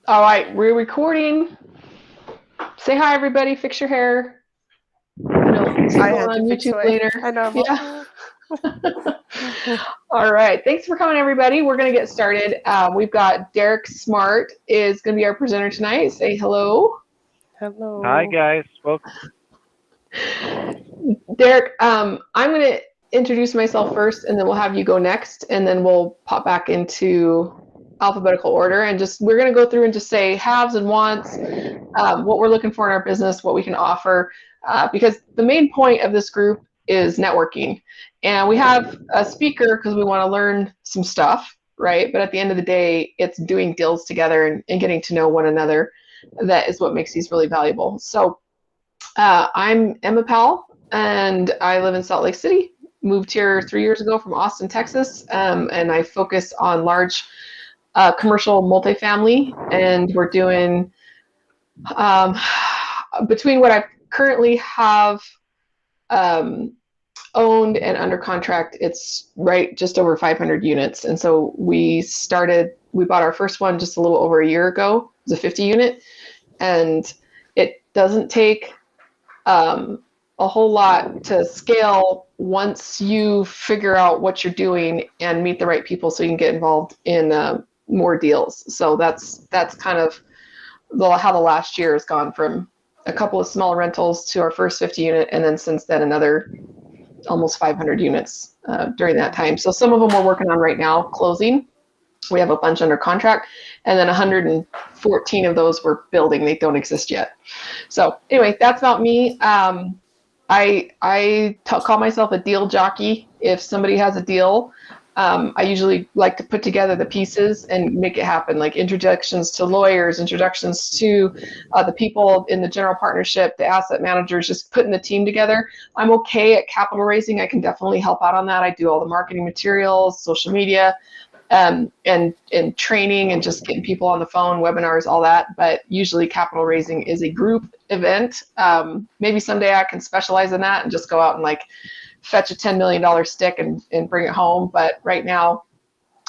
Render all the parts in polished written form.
All right, we're recording. Say hi, everybody. Fix your hair. You know, this is I going had to on fix YouTube my. later. I know. Yeah. All right. Thanks for coming, everybody. We're going to get started. We've got Derek Smart is going to be our presenter tonight. Say hello. Hi Hello. guys. Well, Derek, I'm going to introduce myself first, and then we'll have you go next, and then we'll pop back into alphabetical order. And just we're going to go through and just say haves and wants, what we're looking for in our business, what we can offer, because the main point of this group is networking. And we have a speaker because we want to learn some stuff, right? But at the end of the day, it's doing deals together and getting to know one another. That is what makes these really valuable. So I'm Emma Powell, and I live in Salt Lake City. Moved here 3 years ago from Austin, Texas, and I focus on large commercial multifamily, and we're doing um, between what I currently have um, owned and under contract, it's right just over 500 units. And so we bought our first one just a little over a year ago. It was a 50 unit, and it doesn't take a whole lot to scale once you figure out what you're doing and meet the right people so you can get involved in more deals. So that's kind of how the last year has gone, from a couple of small rentals to our first 50 unit, and then since then another almost 500 units during that time. So some of them we're working on right now, closing. We have a bunch under contract, and then 114 of those we're building. They don't exist yet. So anyway, that's about me. I call myself a deal jockey. If somebody has a deal, I usually like to put together the pieces and make it happen, like introductions to lawyers, introductions to the people in the general partnership, the asset managers, just putting the team together. I'm okay at capital raising. I can definitely help out on that. I do all the marketing materials, social media, and training, and just getting people on the phone, webinars, all that. But usually capital raising is a group event. Maybe someday I can specialize in that and just go out and like fetch a $10 million stick and bring it home. But right now,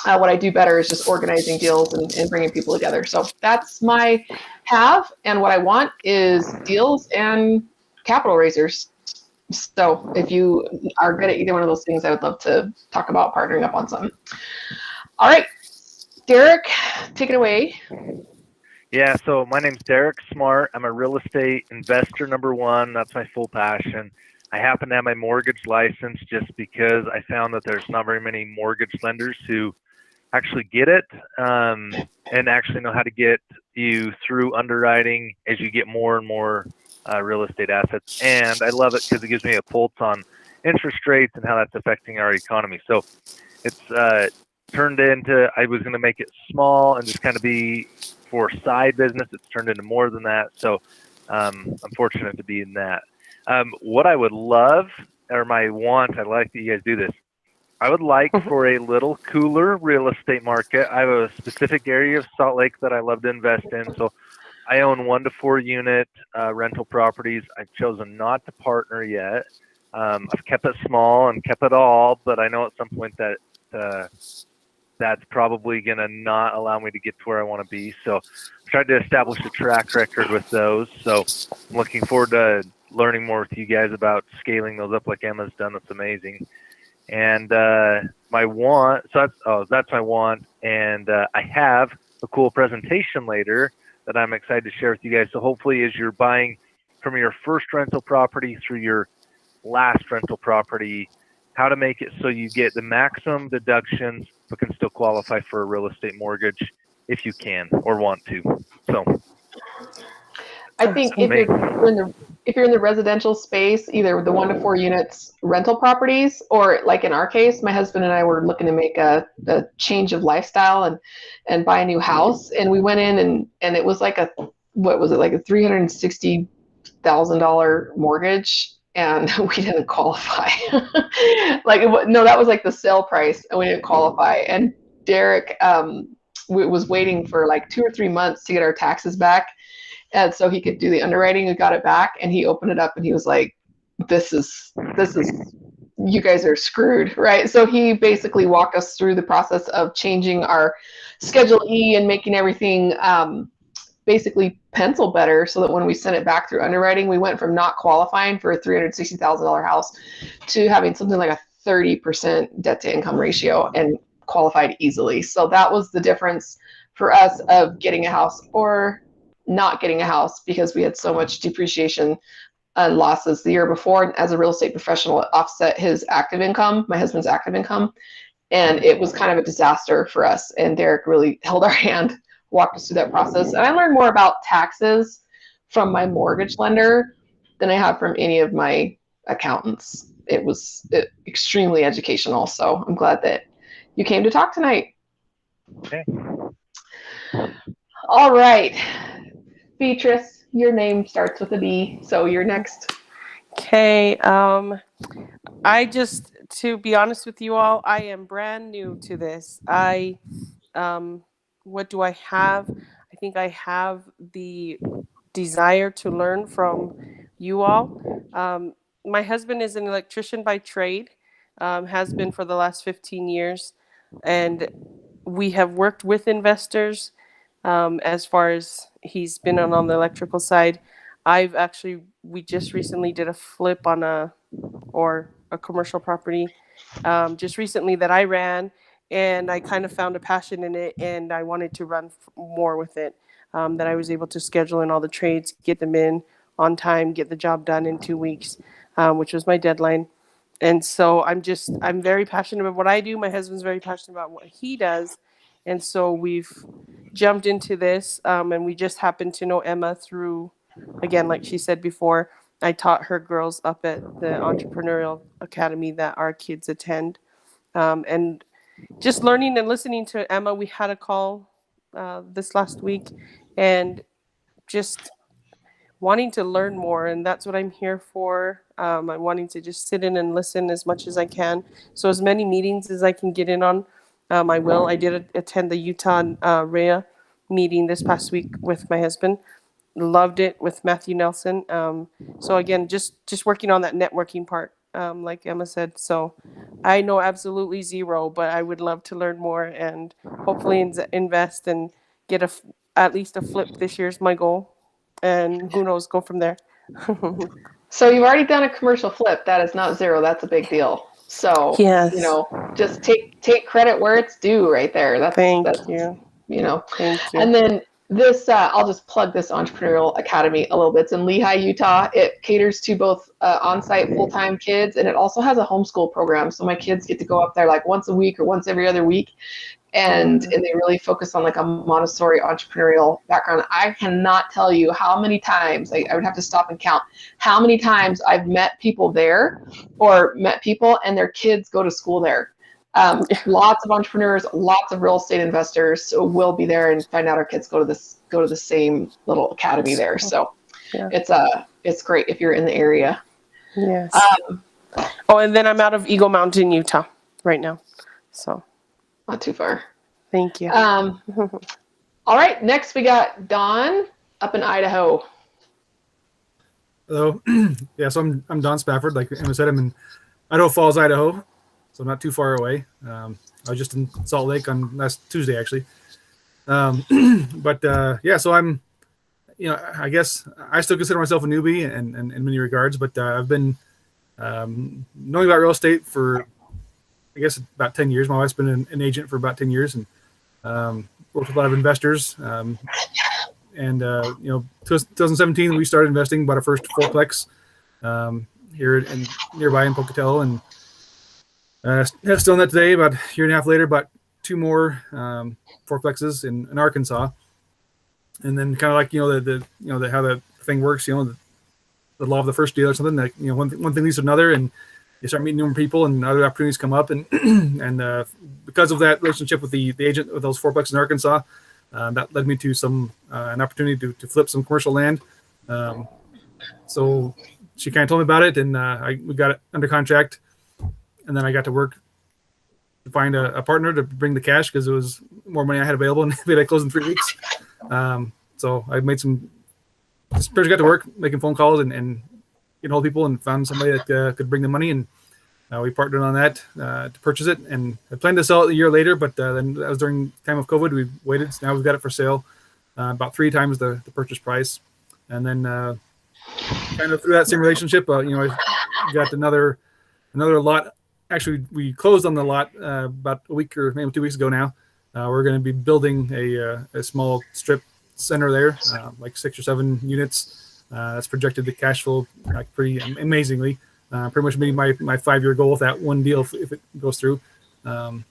what I do better is just organizing deals and bringing people together. So that's my have, and what I want is deals and capital raisers. So if you are good at either one of those things, I would love to talk about partnering up on something. All right, Derek, take it away. yeah, so my name's Derek Smart. I'm a real estate investor number one. That's my full passion. I happen to have my mortgage license just because I found that there's not very many mortgage lenders who actually get it and actually know how to get you through underwriting as you get more and more real estate assets. And I love it because it gives me a pulse on interest rates and how that's affecting our economy. So it's turned into, I was going to make it small and just kind of be for side business. It's turned into more than that. So I'm fortunate to be in that. What I would love, or my want, I like that you guys do this. I would like for a little cooler real estate market. I have a specific area of Salt Lake that I love to invest in. So I own 1 to 4 unit rental properties. I've chosen not to partner yet. I've kept it small and kept it all, but I know at some point that that's probably going to not allow me to get to where I want to be. So I've tried to establish a track record with those. So I'm looking forward to learning more with you guys about scaling those up like Emma's done. That's amazing. And my want, so that's my want. And I have a cool presentation later that I'm excited to share with you guys. So hopefully as you're buying from your first rental property through your last rental property, how to make it so you get the maximum deductions but can still qualify for a real estate mortgage if you can or want to. So I think if you're in the residential space, either the 1 to 4 units rental properties, or like in our case, my husband and I were looking to make a change of lifestyle and buy a new house, and we went in and it was like what was it, like a $360,000 mortgage, and we didn't qualify. No, that was like the sale price, and we didn't qualify. And Derek was waiting for like 2 or 3 months to get our taxes back, and so he could do the underwriting. And got it back, and he opened it up and he was like, this is you guys are screwed, right? So he basically walked us through the process of changing our Schedule E and making everything basically pencil better so that when we sent it back through underwriting, we went from not qualifying for a $360,000 house to having something like a 30% debt to income ratio and qualified easily. So that was the difference for us of getting a house or not getting a house, because we had so much depreciation and losses the year before. And as a real estate professional, it offset his active income, my husband's active income. And it was kind of a disaster for us. And Derek really held our hand, walked us through that process. And I learned more about taxes from my mortgage lender than I have from any of my accountants. It was extremely educational. So I'm glad that you came to talk tonight. Okay. All right. Beatrice, your name starts with a B, so you're next. Okay. To be honest with you all, I am brand new to this. What do I have? I think I have the desire to learn from you all. My husband is an electrician by trade, has been for the last 15 years, and we have worked with investors as far as he's been on the electrical side. We just recently did a flip on a commercial property just recently that I ran, and I kind of found a passion in it, and I wanted to run more with it. That I was able to schedule in all the trades, get them in on time, get the job done in 2 weeks, which was my deadline. And so I'm very passionate about what I do. My husband's very passionate about what he does. And so we've jumped into this, and we just happened to know Emma through, again, like she said before, I taught her girls up at the entrepreneurial academy that our kids attend. And just learning and listening to Emma, we had a call this last week, and just wanting to learn more, and that's what I'm here for. I'm wanting to just sit in and listen as much as I can. So as many meetings as I can get in on, I will. I did attend the Utah REA meeting this past week with my husband. Loved it with Matthew Nelson. So again, just working on that networking part, like Emma said. So I know absolutely zero, but I would love to learn more and hopefully invest and get at least a flip this year's my goal. And who knows, go from there. So you've already done a commercial flip. That is not zero. That's a big deal. So, yes. Just take credit where it's due right there. Thank you. Thank you. And then this, I'll just plug this Entrepreneurial Academy a little bit. It's in Lehi, Utah. It caters to both on-site full-time kids, and it also has a homeschool program. So my kids get to go up there like once a week or once every other week. And they really focus on like a Montessori entrepreneurial background. I cannot tell you how many times, I would have to stop and count, how many times I've met people there or met people and their kids go to school there. Lots of entrepreneurs, lots of real estate investors will be there, and find out our kids go to the same little academy there. So it's great if you're in the area. Yes. And then I'm out of Eagle Mountain, Utah right now. So not too far. Thank you. All right, next we got Don up in Idaho. Hello. Yeah, so I'm Don Spafford. Like Emma said, I'm in Idaho Falls, Idaho, so not too far away. I was just in Salt Lake on last Tuesday, actually. So I'm, I guess I still consider myself a newbie in many regards, but I've been knowing about real estate for, I guess, about 10 years. My wife's been an agent for about 10 years, and worked with a lot of investors. 2017, we started investing, bought our first fourplex here nearby in Pocatello, and still in that today. About a year and a half later, bought two more fourplexes in Arkansas, and then kind of like how the thing works, the law of the first deal or something. That one thing leads to another, and you start meeting new people, and other opportunities come up, and because of that relationship with the agent with those fourplexes in Arkansas, that led me to an opportunity to flip some commercial land. So she kind of told me about it, and we got it under contract, and then I got to work to find a partner to bring the cash because it was more money I had available, and we had to close in 3 weeks. So I made just got to work making phone calls and getting hold of people, and found somebody that could bring the money, and we partnered on that to purchase it. And I planned to sell it a year later, but then that was during the time of COVID. We waited, so now we've got it for sale. about 3 times the purchase price. And then kind of through that same relationship, I got another lot. Actually, we closed on the lot about a week or maybe 2 weeks ago now. We're going to be building a small strip center there, like 6 or 7 units. That's projected to cash flow like pretty amazingly. Pretty much meeting my 5-year goal with that one deal if it goes through. And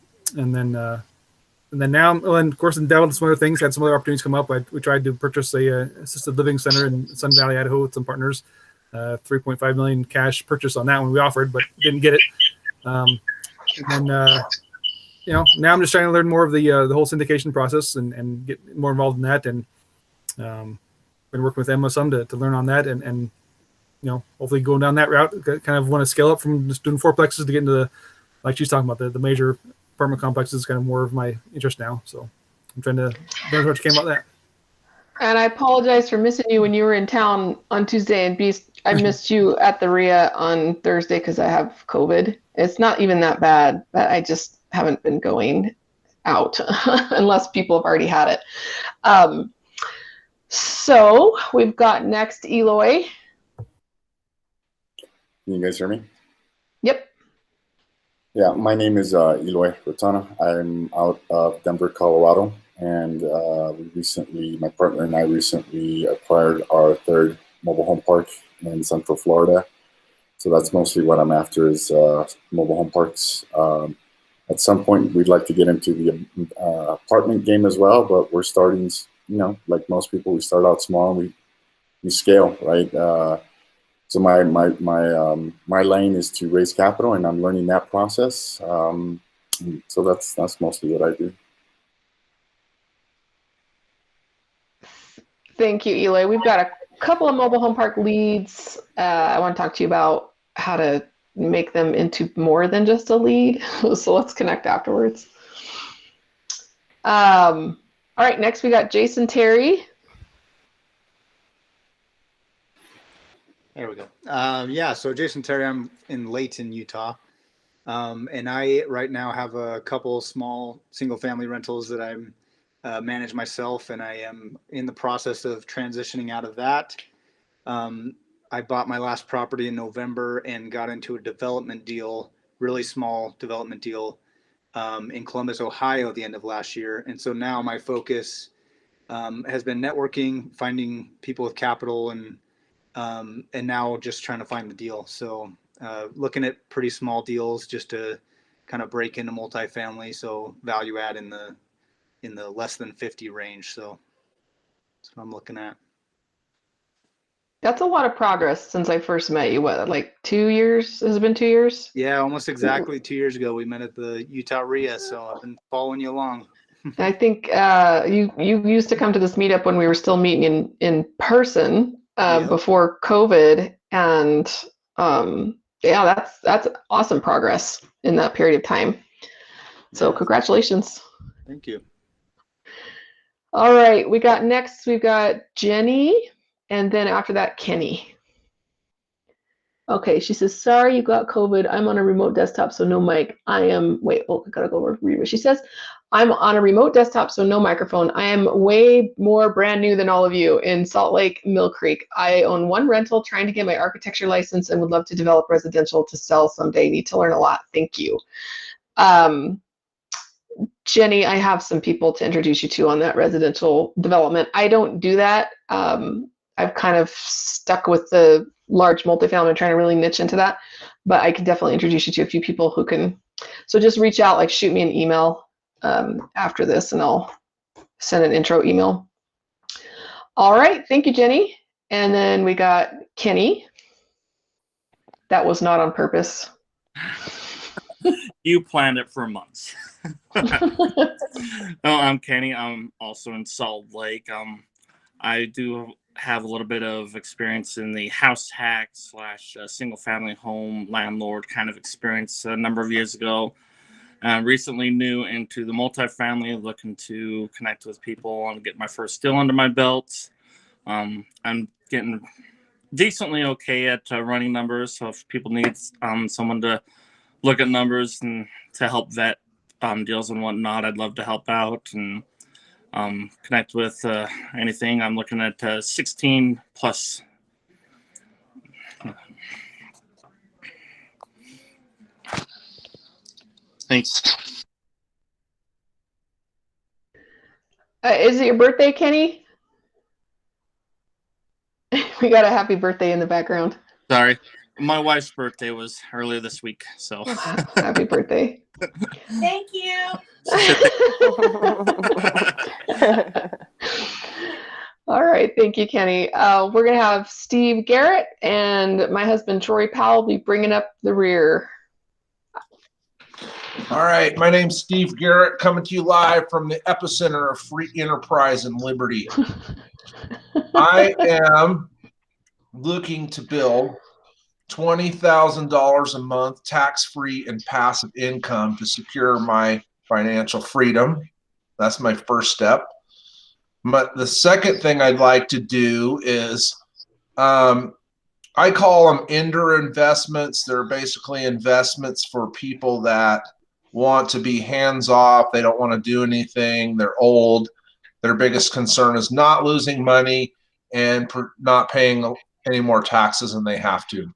then now, and of course, in dabbled in some other things, had some other opportunities come up. We tried to purchase a assisted living center in Sun Valley, Idaho, with some partners. 3.5 million cash purchase on that one we offered, but didn't get it. And then now I'm just trying to learn more of the whole syndication process and get more involved in that. And been working with Emma some to learn on that and hopefully going down that route. Kind of want to scale up from just doing fourplexes to get into the, like she's talking about, the major apartment complexes is kind of more of my interest now. So I'm trying to learn what came about that. And I apologize for missing you when you were in town on Tuesday, and Beast, I missed you at the RIA on Thursday because I have COVID. It's not even that bad, but I just haven't been going out unless people have already had it. So we've got next Eloy. Can you guys hear me? Yep. Yeah, my name is Eloy Rotana. I'm out of Denver, Colorado, and my partner and I recently acquired our 3rd mobile home park in Central Florida. So that's mostly what I'm after is mobile home parks. At some point, we'd like to get into the apartment game as well, but we're starting, like most people, we start out small and we scale, right? So my lane is to raise capital, and I'm learning that process. So that's mostly what I do. Thank you, Eloy. We've got a couple of mobile home park leads. I want to talk to you about how to make them into more than just a lead. So let's connect afterwards. All right, next we got Jason Terry. There we go. Yeah, so Jason Terry, I'm in Layton, Utah. And I right now have a couple small single family rentals that I'm manage myself, and I am in the process of transitioning out of that. I bought my last property in November and got into a development deal, really small development deal in Columbus, Ohio at the end of last year. And so now my focus has been networking, finding people with capital, and now just trying to find the deal. So looking at pretty small deals just to kind of break into multifamily. So value add in the less than 50 range. So that's what I'm looking at. That's a lot of progress since I first met you. What, like 2 years? Has it been 2 years? Yeah, almost exactly 2 years ago. We met at the Utah RIA. So I've been following you along. I think you used to come to this meetup when we were still meeting in person before COVID, and yeah, that's awesome progress in that period of time. So congratulations. Thank you. All right, we've got Jenny, and then after that, Kenny. Okay, she says, sorry you got COVID. I'm on a remote desktop, so no mic. I gotta go over read what she says. I'm on a remote desktop, so no microphone. I am way more brand new than all of you in Salt Lake, Mill Creek. I own one rental, trying to get my architecture license, and would love to develop residential to sell someday. Need to learn a lot. Thank you. Jenny, I have some people to introduce you to on that residential development. I don't do that. I've kind of stuck with the large multifamily. I'm trying to really niche into that, but I can definitely introduce you to a few people who can. So just reach out, like shoot me an email after this, and I'll send an intro email. All right, thank you, Jenny. And then we got Kenny. That was not on purpose. You planned it for months. No, I'm Kenny. I'm also in Salt Lake. I do have a little bit of experience in the house hack / single family home landlord kind of experience a number of years ago. Recently new into the multifamily, looking to connect with people and get my first deal under my belt. I'm getting decently okay at running numbers. So if people need someone to look at numbers and to help vet deals and whatnot, I'd love to help out. And connect with anything. I'm looking at 16 plus. Thanks. Is it your birthday, Kenny? We got a happy birthday in the background. Sorry. My wife's birthday was earlier this week, so. Happy birthday. Thank you. All right, thank you, Kenny. We're gonna have Steve Garrett and my husband Troy Powell be bringing up the rear. All right, my name's Steve Garrett, coming to you live from the epicenter of free enterprise and liberty. I am looking to build $20,000 a month tax-free and passive income to secure my financial freedom. That's my first step. But the second thing I'd like to do is I call them Ender investments. They're basically investments for people that want to be hands-off. They don't want to do anything. They're old. Their biggest concern is not losing money and not paying any more taxes than they have to.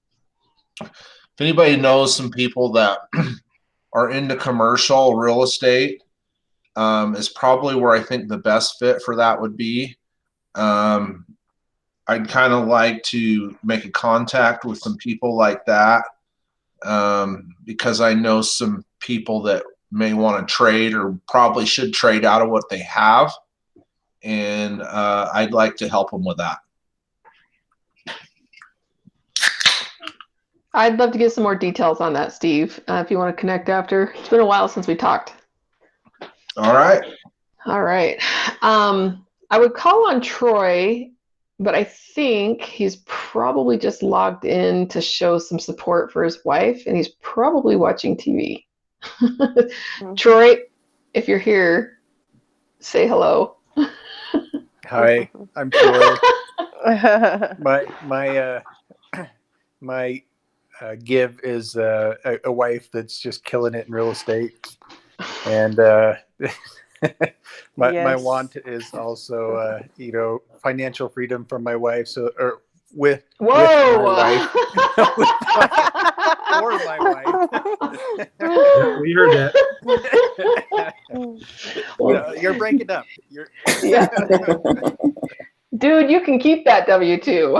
If anybody knows some people that are into commercial real estate, is probably where I think the best fit for that would be. I'd kind of like to make a contact with some people like that, because I know some people that may want to trade or probably should trade out of what they have, and I'd like to help them with that. I'd love to get some more details on that, Steve, if you want to connect after. It's been a while since we talked. All right. All right. I would call on Troy, but I think he's probably just logged in to show some support for his wife, and he's probably watching TV. Troy, if you're here, say hello. Hi, I'm Troy. My give is a wife that's just killing it in real estate, and my want is also financial freedom from my wife. So with my wife, for my wife. Yeah, we heard that. You're breaking up. Yeah. Dude, you can keep that W-2.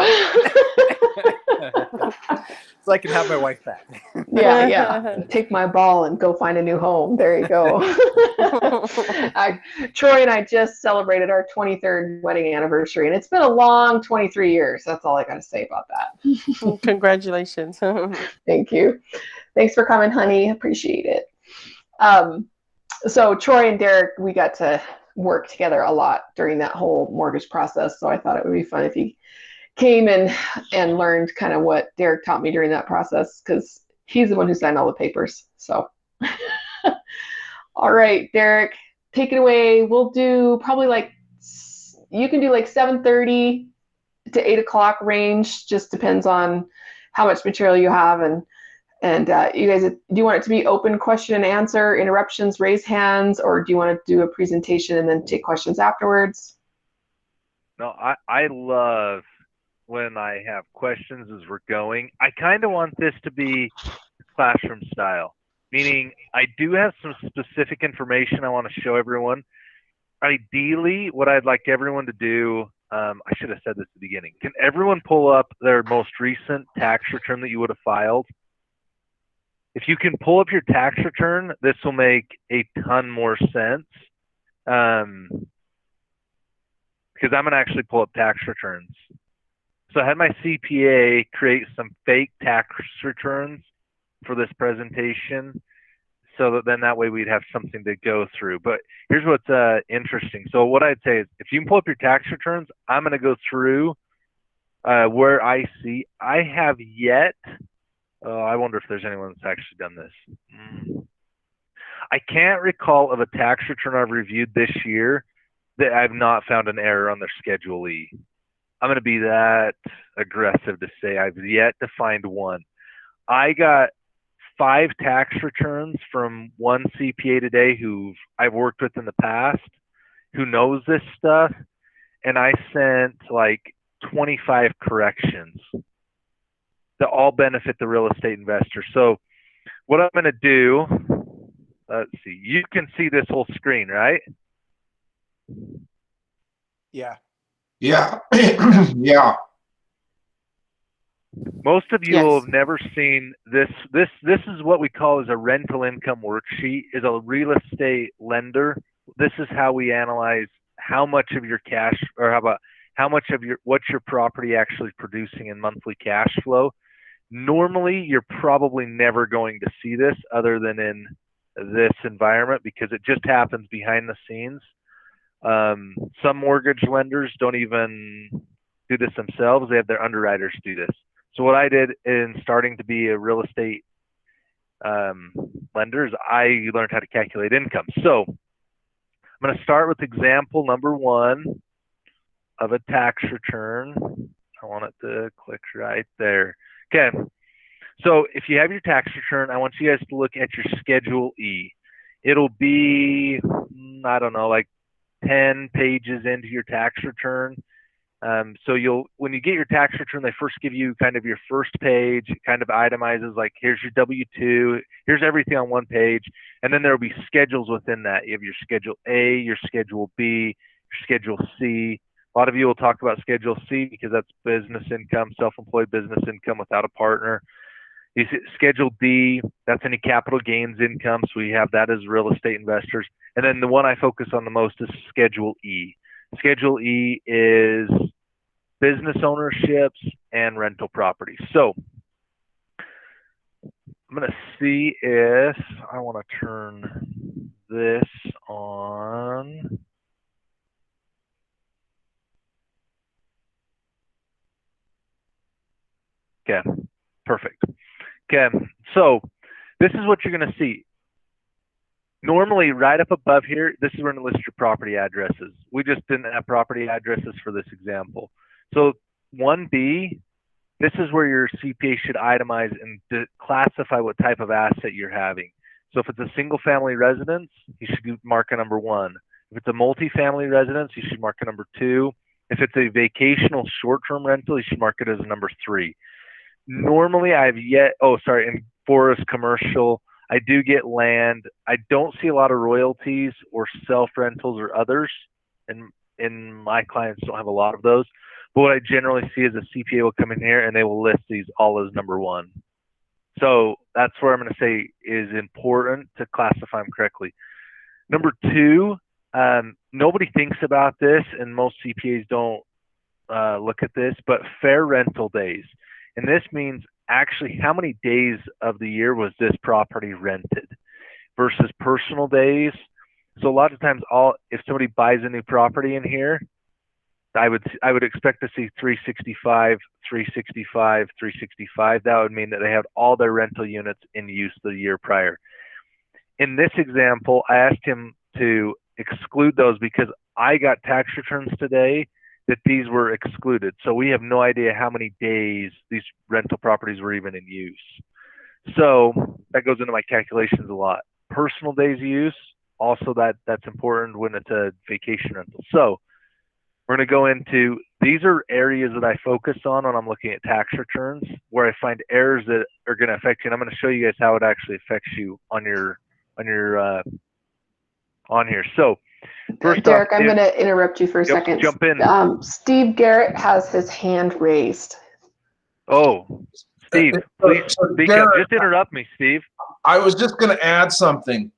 So I can have my wife back. Yeah. Take my ball and go find a new home. There you go. Troy and I just celebrated our 23rd wedding anniversary, and it's been a long 23 years. That's all I got to say about that. Congratulations. Thank you. Thanks for coming, honey. Appreciate it. So Troy and Derek, we got to work together a lot during that whole mortgage process. So I thought it would be fun if he came and learned kind of what Derek taught me during that process, because he's the one who signed all the papers. So, all right, Derek, take it away. We'll do probably you can do 7:30 to 8 o'clock range. Just depends on how much material you have. And you guys, do you want it to be open question and answer, interruptions, raise hands, or do you want to do a presentation and then take questions afterwards? No, I love when I have questions as we're going. I kind of want this to be classroom style, meaning I do have some specific information I want to show everyone. Ideally, what I'd like everyone to do, I should have said this at the beginning. Can everyone pull up their most recent tax return that you would have filed? If you can pull up your tax return, this will make a ton more sense. Because I'm going to actually pull up tax returns. So I had my CPA create some fake tax returns for this presentation, so that then that way we'd have something to go through. But here's what's interesting. So what I'd say is, if you can pull up your tax returns, I'm going to go through where I see. I have yet, I wonder if there's anyone that's actually done this. I can't recall of a tax return I've reviewed this year that I've not found an error on their Schedule E. I'm going to be that aggressive to say I've yet to find one. I got 5 tax returns from one CPA today who I've worked with in the past, who knows this stuff, and I sent like 25 corrections that all benefit the real estate investor. So what I'm going to do, let's see, you can see this whole screen, right? Yeah. Yeah. Yeah. Most of you Yes. will have never seen this. This is what we call as a rental income worksheet. Is a real estate lender. This is how we analyze how much of your cash, or how much of what's your property actually producing in monthly cash flow. Normally, you're probably never going to see this other than in this environment because it just happens behind the scenes. Some mortgage lenders don't even do this themselves. They have their underwriters do this. So what I did in starting to be a real estate lender is I learned how to calculate income. So I'm going to start with example number 1 of a tax return. I want it to click right there. Okay. So if you have your tax return, I want you guys to look at your Schedule E. It'll be, I don't know, like 10 pages into your tax return. So when you get your tax return, they first give you kind of your first page. It kind of itemizes like, here's your W-2, here's everything on one page, and then there will be schedules within that. You have your Schedule A, your Schedule B, your Schedule C. A lot of you will talk about Schedule C because that's business income, self-employed business income without a partner. You see Schedule D, that's any capital gains income, so we have that as real estate investors. And then the one I focus on the most is Schedule E. Schedule E is business ownerships and rental properties. So I'm going to see if I want to turn this on. Okay, perfect. Okay, so this is what you're going to see. Normally, right up above here, this is where you list your property addresses. We just didn't have property addresses for this example. So 1B, this is where your CPA should itemize and classify what type of asset you're having. So if it's a single family residence, you should mark a number 1. If it's a multifamily residence, you should mark a number 2. If it's a vacational short-term rental, you should mark it as a number 3. Normally, in forest commercial, I do get land. I don't see a lot of royalties or self-rentals or others, and my clients don't have a lot of those. But what I generally see is a CPA will come in here and they will list these all as number 1. So that's where I'm going to say is important to classify them correctly. Number 2, nobody thinks about this, and most CPAs don't look at this, but fair rental days. And this means actually how many days of the year was this property rented versus personal days. So a lot of times, if somebody buys a new property in here, I would expect to see 365, 365, 365. That would mean that they had all their rental units in use the year prior. In this example, I asked him to exclude those because I got tax returns today that these were excluded. So we have no idea how many days these rental properties were even in use. So that goes into my calculations a lot. Personal days of use, also that's important when it's a vacation rental. So we're going to go into, these are areas that I focus on when I'm looking at tax returns, where I find errors that are going to affect you. And I'm going to show you guys how it actually affects you on here. So first Derek, off, I'm going to interrupt you for a second. Jump in. Steve Garrett has his hand raised. Oh, Steve, please speak up. Just interrupt me, Steve. I was just going to add something.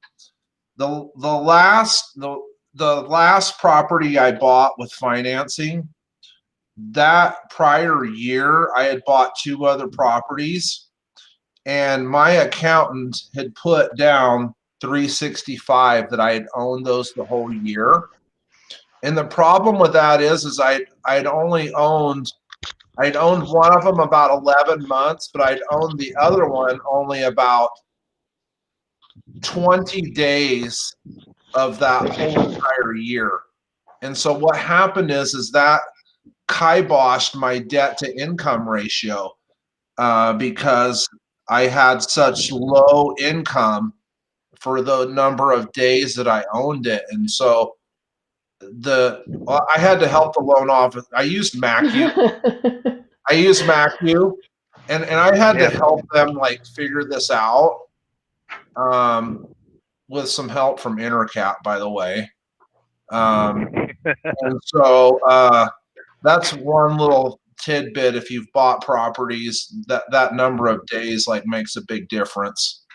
The last property I bought with financing, that prior year I had bought 2 other properties, and my accountant had put down 365 that I had owned those the whole year. And the problem with that is I'd owned one of them about 11 months, but I'd owned the other one only about 20 days of that whole entire year. And so what happened is that kiboshed my debt to income ratio because I had such low income for the number of days that I owned it. And so I had to help the loan office. I used MacU. And I had to help them like figure this out. With some help from Intercap, by the way. And so that's one little tidbit. If you've bought properties, that number of days like makes a big difference.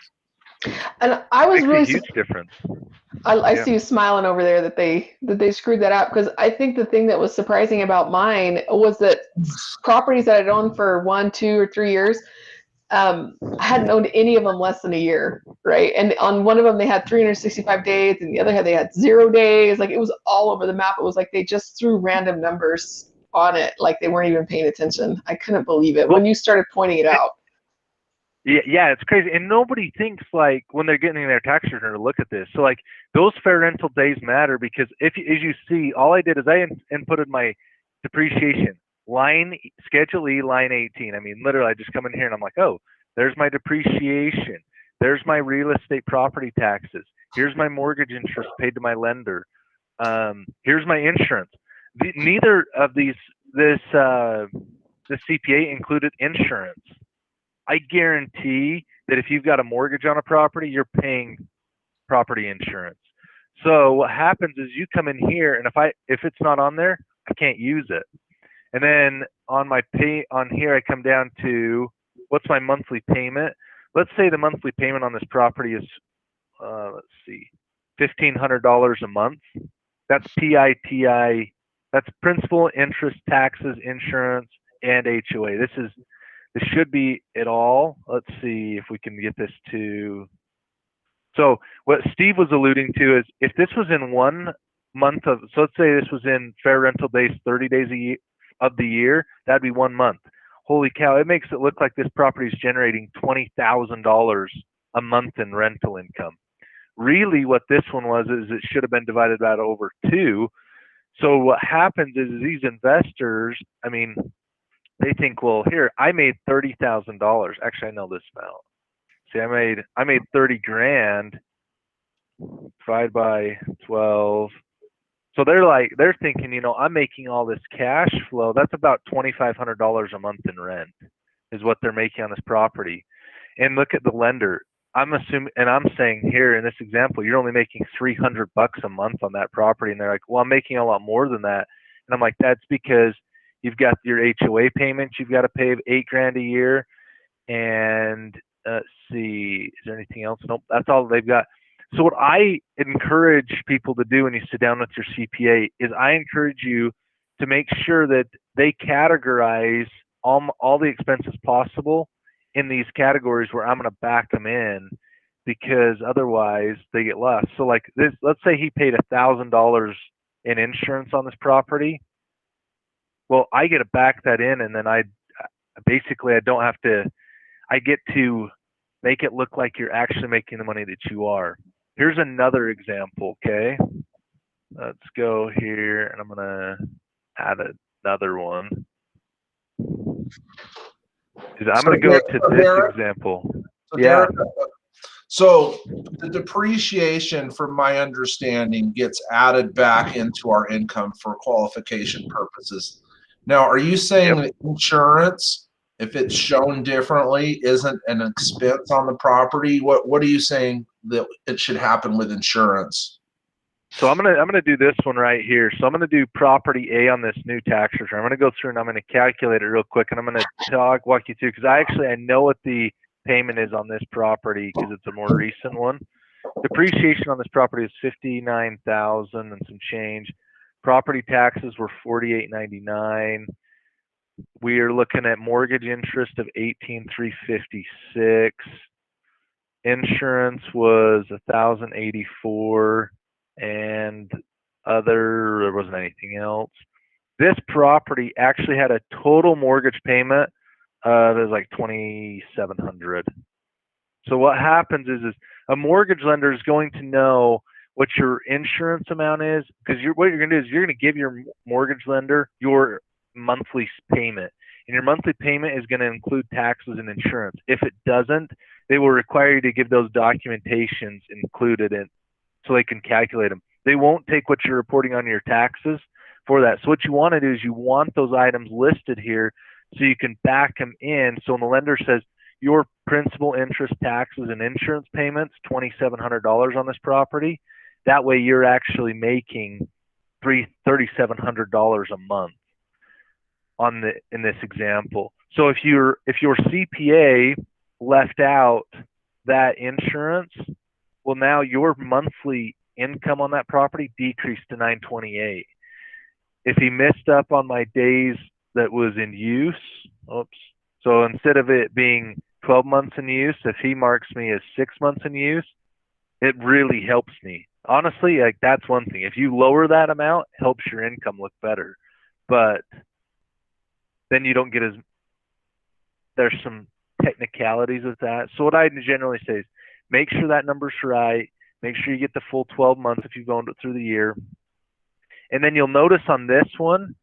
And I was really a huge difference. I see you smiling over there that they screwed that up, because I think the thing that was surprising about mine was that properties that I'd owned for 1, 2, or 3 years, I hadn't owned any of them less than a year, right? And on one of them they had 365 days, and the other they had 0 days. Like, it was all over the map. It was like they just threw random numbers on it, like they weren't even paying attention. I couldn't believe it when you started pointing it out. Yeah, it's crazy. And nobody thinks, like, when they're getting their tax return to look at this. So, like, those fair rental days matter, because as you see, all I did is I inputted my depreciation. Schedule E, line 18. I mean, literally, I just come in here and I'm like, oh, there's my depreciation. There's my real estate property taxes. Here's my mortgage interest paid to my lender. Here's my insurance. Neither of the CPA included insurance. I guarantee that if you've got a mortgage on a property, you're paying property insurance. So what happens is you come in here, and if it's not on there, I can't use it. And then on here, I come down to what's my monthly payment. Let's say the monthly payment on this property is, $1,500 a month. That's PITI. That's principal, interest, taxes, insurance, and HOA. This should be it all. Let's see if we can get this to. So what Steve was alluding to is, if this was in 1 month so let's say this was in fair rental days, 30 days of the year, that'd be 1 month. Holy cow, it makes it look like this property is generating $20,000 a month in rental income. Really what this one was is it should have been divided out over 2. So what happens is these investors, I mean, they think, well, here, I made $30,000. Actually, I know this amount. See, I made 30 grand divided by 12. So they're thinking, I'm making all this cash flow. That's about $2,500 a month in rent is what they're making on this property. And look at the lender. I'm assuming, and I'm saying here in this example, you're only making $300 a month on that property. And they're like, well, I'm making a lot more than that. And I'm like, that's because you've got your HOA payments you've got to pay of $8,000 a year. And let's see, is there anything else? Nope, that's all they've got. So what I encourage people to do when you sit down with your CPA is I encourage you to make sure that they categorize all the expenses possible in these categories where I'm going to back them in, because otherwise they get lost. So like this, let's say he paid $1,000 in insurance on this property. Well, I get to back that in, and then I don't have to, I get to make it look like you're actually making the money that you are. Here's another example, okay? Let's go here, and I'm going to add another one. I'm going to go to this example. Yeah. So the depreciation, from my understanding, gets added back into our income for qualification purposes. Now, are you saying that insurance, if it's shown differently, isn't an expense on the property? What are you saying that it should happen with insurance? So I'm gonna do this one right here. So I'm gonna do property A on this new tax return. I'm gonna go through and I'm gonna calculate it real quick, and I'm gonna walk you through, because I know what the payment is on this property because it's a more recent one. Depreciation on this property is $59,000 and some change. Property taxes were $48.99. We are looking at mortgage interest of $18,356. Insurance was $1,084, and there wasn't anything else. This property actually had a total mortgage payment that was like $2,700. So what happens is a mortgage lender is going to know what your insurance amount is, because what you're going to do is you're going to give your mortgage lender your monthly payment, and your monthly payment is going to include taxes and insurance. If it doesn't, they will require you to give those documentations included in, so they can calculate them. They won't take what you're reporting on your taxes for that. So what you want to do is you want those items listed here so you can back them in. So when the lender says your principal, interest, taxes, and insurance payments, $2,700 on this property, that way you're actually making $3,700 a month in this example. So if your CPA left out that insurance, well, now your monthly income on that property decreased to $928. If he missed up on my days that was in use, so instead of it being 12 months in use, if he marks me as 6 months in use, it really helps me. Honestly, like, that's one thing. If you lower that amount, it helps your income look better. But then you don't get there's some technicalities with that. So what I generally say is make sure that number's right. Make sure you get the full 12 months if you've gone through the year. And then you'll notice on this one,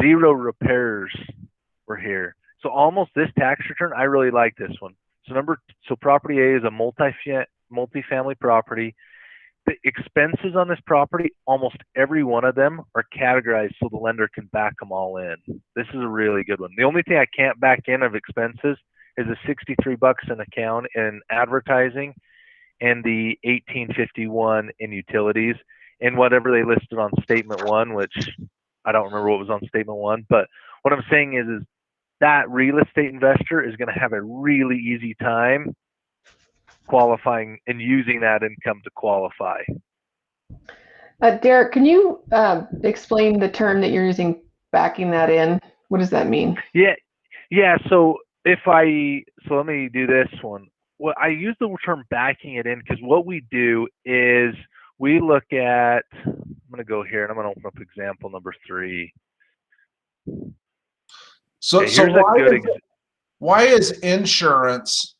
0 repairs were here. So almost this tax return, I really like this one. So property A is a multifamily property. The expenses on this property, almost every one of them are categorized so the lender can back them all in. This is a really good one. The only thing I can't back in of expenses is the $63 in account in advertising and the $18.51 in utilities and whatever they listed on statement 1, which I don't remember what was on statement 1. But what I'm saying is that real estate investor is going to have a really easy time qualifying and using that income to qualify. Derek, can you explain the term that you're using, backing that in? What does that mean? Yeah. So let me do this one. Well, I use the term backing it in because what we do is we look at, I'm going to go here and I'm going to open up example number 3. So why is insurance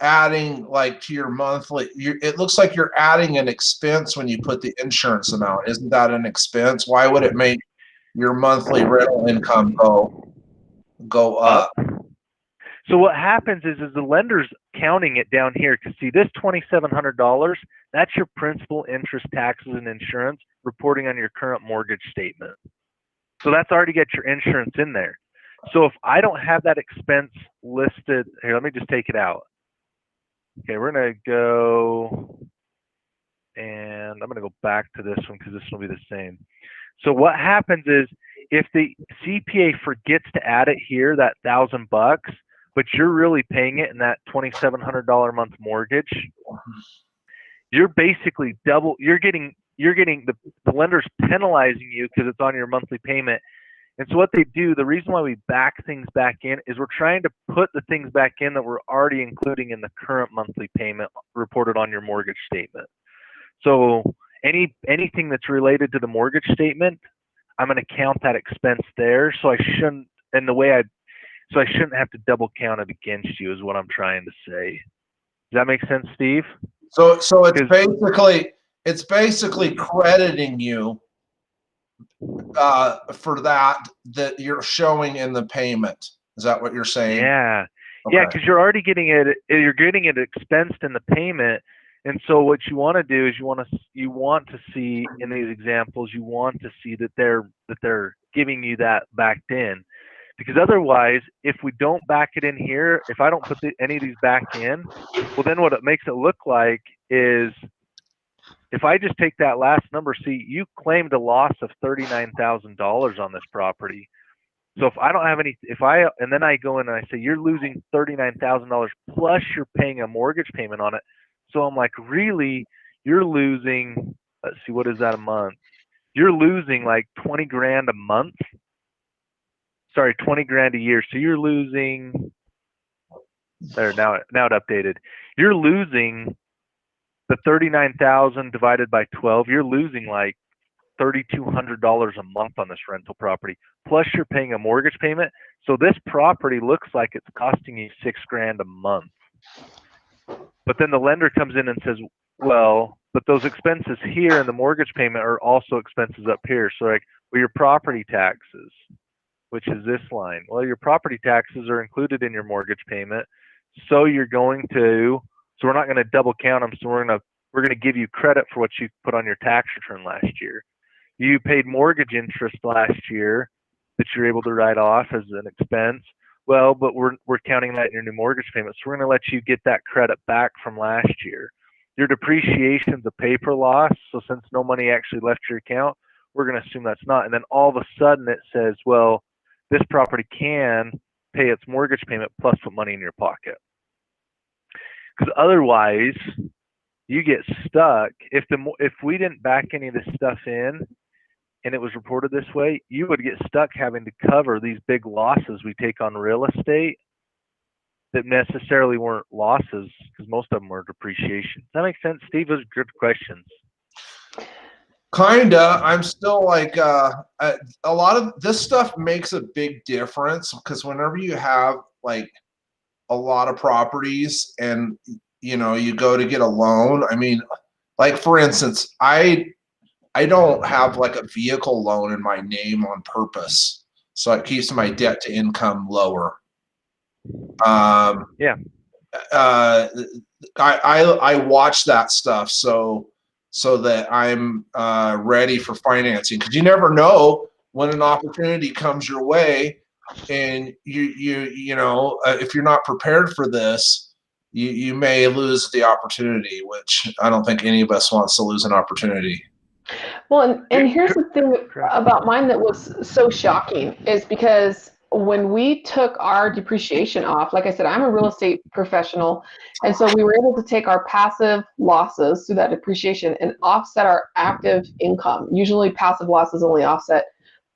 adding like to your monthly? It looks like you're adding an expense when you put the insurance amount. Isn't that an expense? Why would it make your monthly rental income go up? So what happens is the lender's counting it down here because see this $2,700, that's your principal, interest, taxes, and insurance reporting on your current mortgage statement. So that's already got your insurance in there. So if I don't have that expense listed here, let me just take it out. Okay, we're gonna go, and I'm gonna go back to this one because this will be the same. So what happens is if the CPA forgets to add it here, that $1,000, but you're really paying it in that $2,700 a month mortgage, you're basically double. You're getting the lender's penalizing you because it's on your monthly payment. And so what they do, the reason why we back things back in is we're trying to put the things back in that we're already including in the current monthly payment reported on your mortgage statement. So anything that's related to the mortgage statement, I'm going to count that expense there. So I shouldn't have to double count it against you is what I'm trying to say. Does that make sense, Steve? So it's basically crediting you for that you're showing in the payment. Is that what you're saying? Yeah. Okay. Yeah, because you're already getting it expensed in the payment. And so what you want to do is you want to see in these examples, you want to see that they're giving you that backed in. Because otherwise, if we don't back it in here, if I don't put any of these back in, well, then what it makes it look like is if I just take that last number, see, you claimed a loss of $39,000 on this property. So if I don't have any, and then I go in and I say, you're losing $39,000 plus you're paying a mortgage payment on it. So I'm like, really, you're losing, let's see, what is that a month? You're losing like 20 grand a month. Sorry, 20 grand a year. So you're losing, there, now it updated. You're losing the 39,000 divided by 12, you're losing like $3,200 a month on this rental property. Plus you're paying a mortgage payment. So this property looks like it's costing you $6 grand a month. But then the lender comes in and says, well, but those expenses here in the mortgage payment are also expenses up here. So like, well, your property taxes, which is this line. Well, your property taxes are included in your mortgage payment. So we're not going to double count them. So we're going to we're going to give you credit for what you put on your tax return last year. You paid mortgage interest last year that you're able to write off as an expense. Well, but we're counting that in your new mortgage payment. So we're going to let you get that credit back from last year. Your depreciation's a paper loss. So since no money actually left your account, we're going to assume that's not. And then all of a sudden it says, well, this property can pay its mortgage payment plus put money in your pocket. Because otherwise, you get stuck. If we didn't back any of this stuff in, and it was reported this way, you would get stuck having to cover these big losses we take on real estate that necessarily weren't losses, because most of them were depreciation. Does that make sense, Steve? Those are good questions. Kinda. I'm still like, a lot of this stuff makes a big difference, because whenever you have like a lot of properties and you go to get a loan, I mean, like for instance, I don't have like a vehicle loan in my name on purpose, so it keeps my debt to income lower. Yeah. I watch that stuff so that I'm ready for financing, because you never know when an opportunity comes your way, and if you're not prepared for this, you may lose the opportunity, which I don't think any of us wants to lose an opportunity. Well, and here's the thing about mine that was so shocking is because when we took our depreciation off, like I said, I'm a real estate professional. And so we were able to take our passive losses through that depreciation and offset our active income. Usually passive losses only offset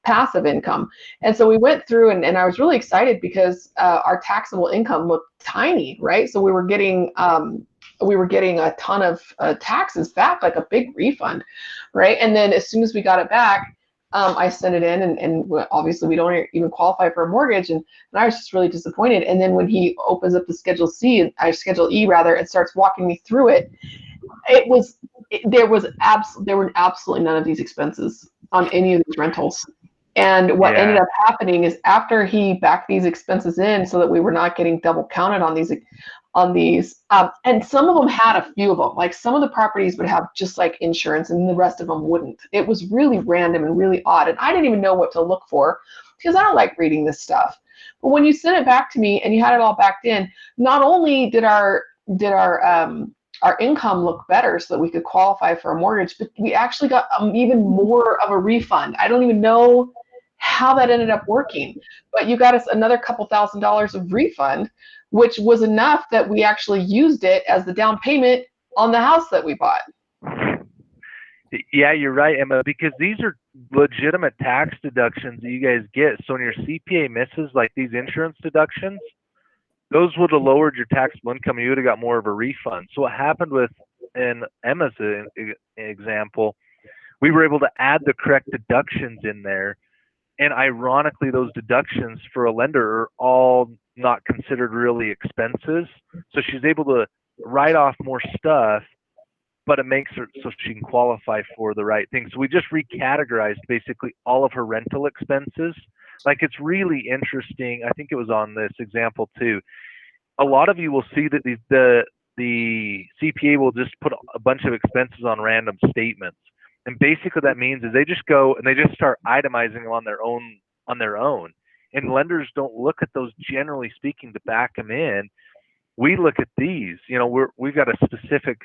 passive income. And so we went through and I was really excited because our taxable income looked tiny, right? So we were getting a ton of taxes back, like a big refund, right? And then as soon as we got it back, I sent it in, and obviously we don't even qualify for a mortgage, and I was just really disappointed. And then when he opens up the Schedule E rather, and starts walking me through it, there were absolutely none of these expenses on any of these rentals. And what ended up happening is after he backed these expenses in so that we were not getting double counted on these, and some of them had a few of them, like some of the properties would have just like insurance and the rest of them wouldn't. It was really random and really odd. And I didn't even know what to look for because I don't like reading this stuff. But when you sent it back to me and you had it all backed in, not only did our income look better so that we could qualify for a mortgage, but we actually got even more of a refund. I don't even know how that ended up working, but you got us another couple $1,000s of refund, which was enough that we actually used it as the down payment on the house that we bought. Yeah, you're right, Emma, because these are legitimate tax deductions that you guys get. So when your CPA misses, like these insurance deductions, those would have lowered your taxable income. You would have got more of a refund. So what happened in Emma's example, we were able to add the correct deductions in there. And ironically, those deductions for a lender are all not considered really expenses. So she's able to write off more stuff, but it makes her so she can qualify for the right thing. So we just recategorized basically all of her rental expenses. Like, it's really interesting. I think it was on this example too. A lot of you will see that the CPA will just put a bunch of expenses on random statements. And basically that means is they just go and they just start itemizing them on their own. And lenders don't look at those, generally speaking, to back them in. We look at these. We've got a specific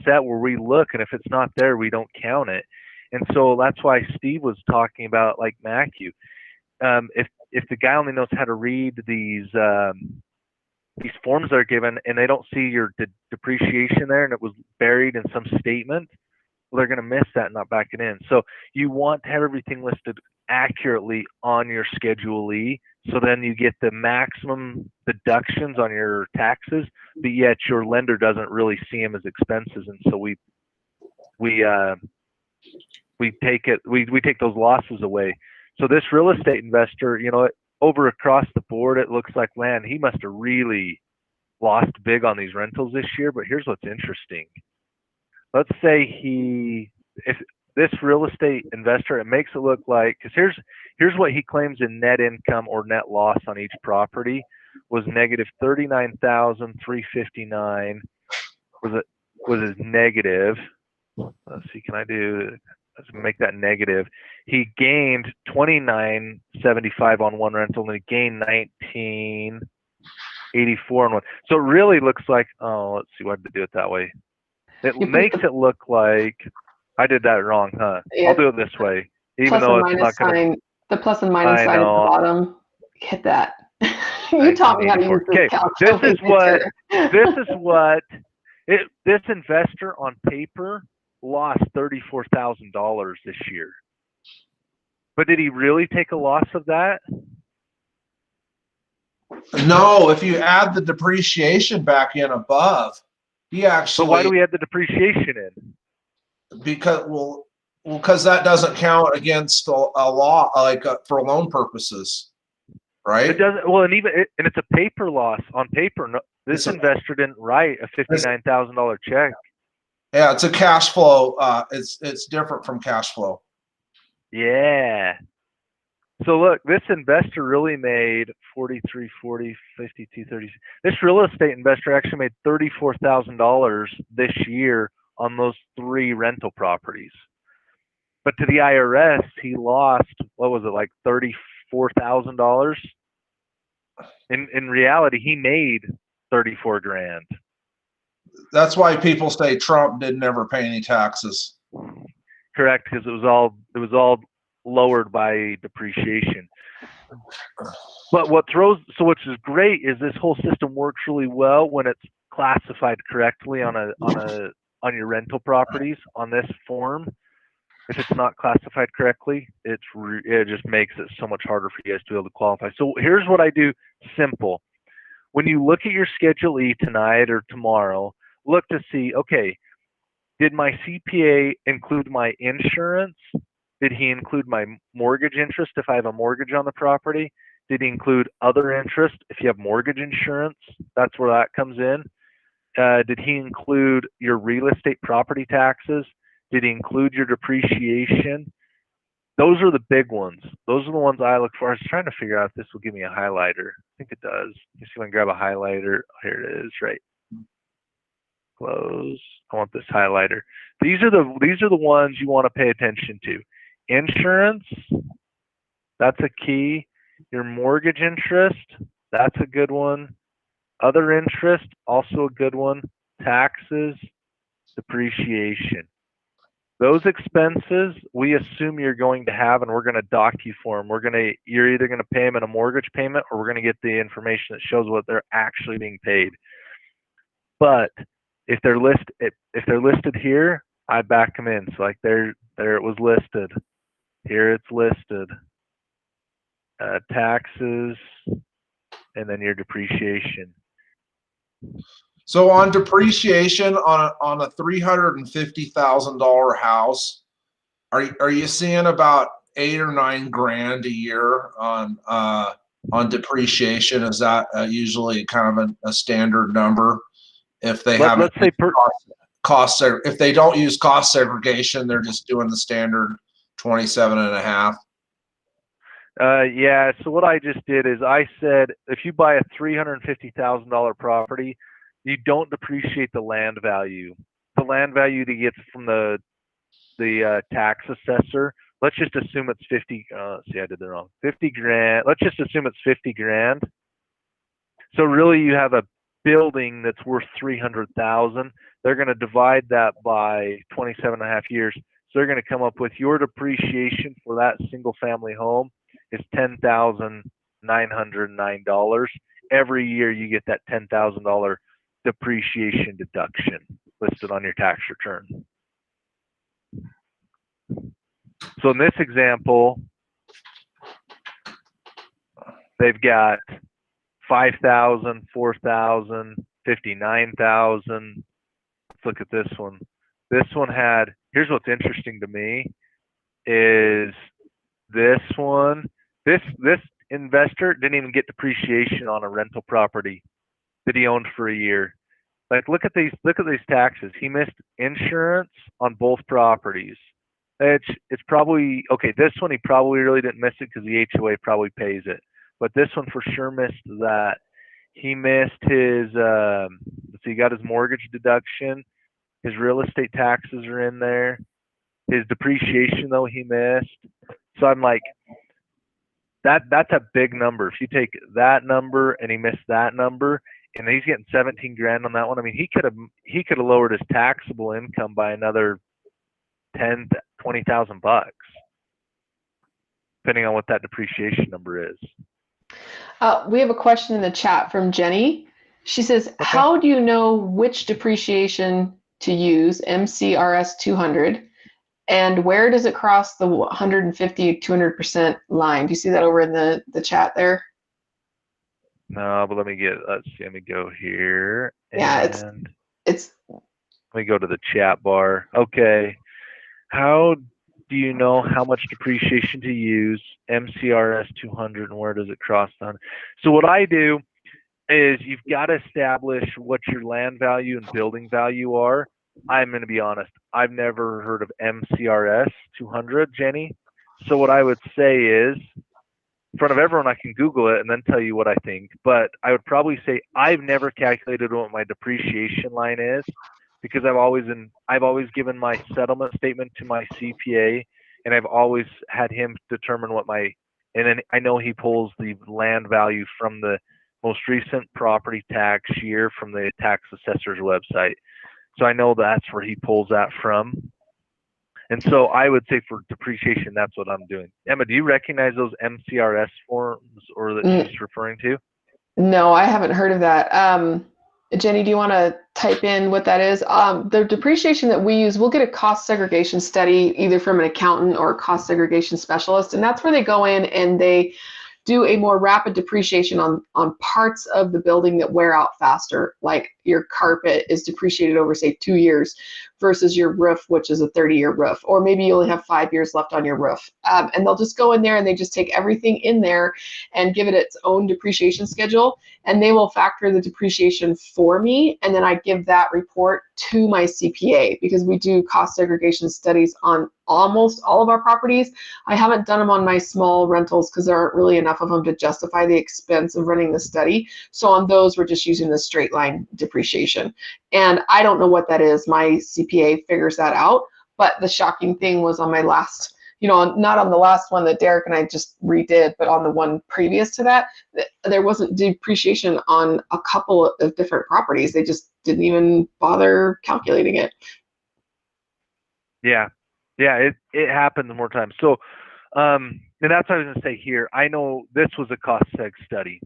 set where we look, and if it's not there, we don't count it. And so that's why Steve was talking about, like Matthew, if the guy only knows how to read these forms that are given and they don't see your depreciation there and it was buried in some statement, well, they're going to miss that and not back it in. So you want to have everything listed accurately on your Schedule E, so then you get the maximum deductions on your taxes, but yet your lender doesn't really see them as expenses, and so we take those losses away. So this real estate investor, over across the board, it looks like, man, he must have really lost big on these rentals this year. But here's what's interesting. Let's say if this real estate investor, it makes it look like, because here's what he claims in net income or net loss on each property was negative $39,359. was negative. Let's see, let's make that negative. He gained $29.75 on one rental, and he gained $19.84 on one. So it really looks like, let's see, why did they do it that way? It makes it look like I did that wrong, huh? Yeah. I'll do it this way, even though it's not going to. The plus and minus sign at the bottom. Hit that. You taught me how to use this calculator. This investor on paper lost $34,000 this year. But did he really take a loss of that? No, if you add the depreciation back in above, he actually. So why do we add the depreciation in? Because that doesn't count against a law, like for loan purposes, right? It doesn't. Well, and it's a paper loss on paper. No, this investor didn't write a $59,000 check. Yeah, it's a cash flow. It's different from cash flow. Yeah. So look, this investor really made 43, 40, 52, 30. This real estate investor actually made $34,000 this year on those 3 rental properties. But to the IRS, he lost, what was it, like $34,000? In reality, he made 34 grand. That's why people say Trump didn't ever pay any taxes. Correct, because it was all lowered by depreciation. But which is great is this whole system works really well when it's classified correctly on your rental properties on this form. If it's not classified correctly, it just makes it so much harder for you guys to be able to qualify. So here's what I do, simple. When you look at your Schedule E tonight or tomorrow, look to see, okay, did my CPA include my insurance? Did he include my mortgage interest if I have a mortgage on the property? Did he include other interest if you have mortgage insurance? That's where that comes in. Did he include your real estate property taxes? Did he include your depreciation? Those are the big ones. Those are the ones I look for. I was trying to figure out if this will give me a highlighter. I think it does. Let me see if I can grab a highlighter. Here it is, right. Close. I want this highlighter. These are the ones you want to pay attention to. Insurance, that's a key. Your mortgage interest, that's a good one. Other interest, also a good one. Taxes, depreciation. Those expenses, we assume you're going to have, and we're going to doc you for them. You're either going to pay them in a mortgage payment, or we're going to get the information that shows what they're actually being paid. But if they're listed here, I back them in. So like there it was listed. Here it's listed. Taxes, and then your depreciation. So on depreciation on a $350,000 house, are you seeing about 8 or 9 grand a year on depreciation? Is that usually kind of a standard number? If they haven't, let's say cost if they don't use cost segregation, they're just doing the standard 27.5. Yeah. So what I just did is I said, if you buy a $350,000 property, you don't depreciate the land value. The land value that you get from the tax assessor. Let's just assume it's 50. See, I did that wrong. 50 grand. Let's just assume it's 50 grand. So really, you have a building that's worth 300,000. They're going to divide that by 27.5 years. So they're going to come up with your depreciation for that single family home is $10,909. Every year you get that $10,000 depreciation deduction listed on your tax return. So in this example, they've got 5,000, 4,000, 59,000. Let's look at this one. This one had, here's what's interesting to me is this one, this investor didn't even get depreciation on a rental property that he owned for a year. Like look at these taxes. He missed insurance on both properties. It's probably okay. This one he probably really didn't miss it because the HOA probably pays it. But this one for sure missed that. He missed his. Let's see, he got his mortgage deduction. His real estate taxes are in there. His depreciation, though, he missed. So I'm like, that's a big number. If you take that number and he missed that number, and he's getting 17 grand on that one, I mean, he could have lowered his taxable income by another 10, 20,000 bucks, depending on what that depreciation number is. We have a question in the chat from Jenny. She says, Okay. how do you know which depreciation to use, MCRS 200, and where does it cross the 150, 200% line? Do you see that over in the chat there? No, but let's see, let me go here. Yeah, And it's let me go to the chat bar. Okay. How do you know how much depreciation to use, MCRS 200, and where does it cross the 100? So what I do is you've got to establish what your land value and building value are. I'm going to be honest, I've never heard of MCRS 200, Jenny. So what I would say is, in front of everyone, I can Google it and then tell you what I think. But I would probably say I've never calculated what my depreciation line is, because I've always given my settlement statement to my CPA, and I've always had him determine and then I know he pulls the land value from the most recent property tax year from the tax assessor's website. So I know that's where he pulls that from. And so I would say for depreciation, that's what I'm doing. Emma, do you recognize those MCRS forms or that she's referring to? No, I haven't heard of that. Jenny, do you want to type in what that is? The depreciation that we use, we'll get a cost segregation study either from an accountant or a cost segregation specialist, and that's where they go in and they do a more rapid depreciation on parts of the building that wear out faster, like your carpet is depreciated over, say, 2 years versus your roof, which is a 30-year roof, or maybe you only have 5 years left on your roof. And they'll just go in there and they just take everything in there and give it its own depreciation schedule, and they will factor the depreciation for me, and then I give that report to my CPA, because we do cost segregation studies on almost all of our properties. I haven't done them on my small rentals because there aren't really enough of them to justify the expense of running the study. So on those, we're just using the straight line depreciation. And I don't know what that is. My CPA figures that out. But the shocking thing was on my last, not on the last one that Derek and I just redid, but on the one previous to that, there wasn't depreciation on a couple of different properties. They just didn't even bother calculating it. Yeah, it happens more times. So, and that's what I was going to say here. I know this was a cost seg study.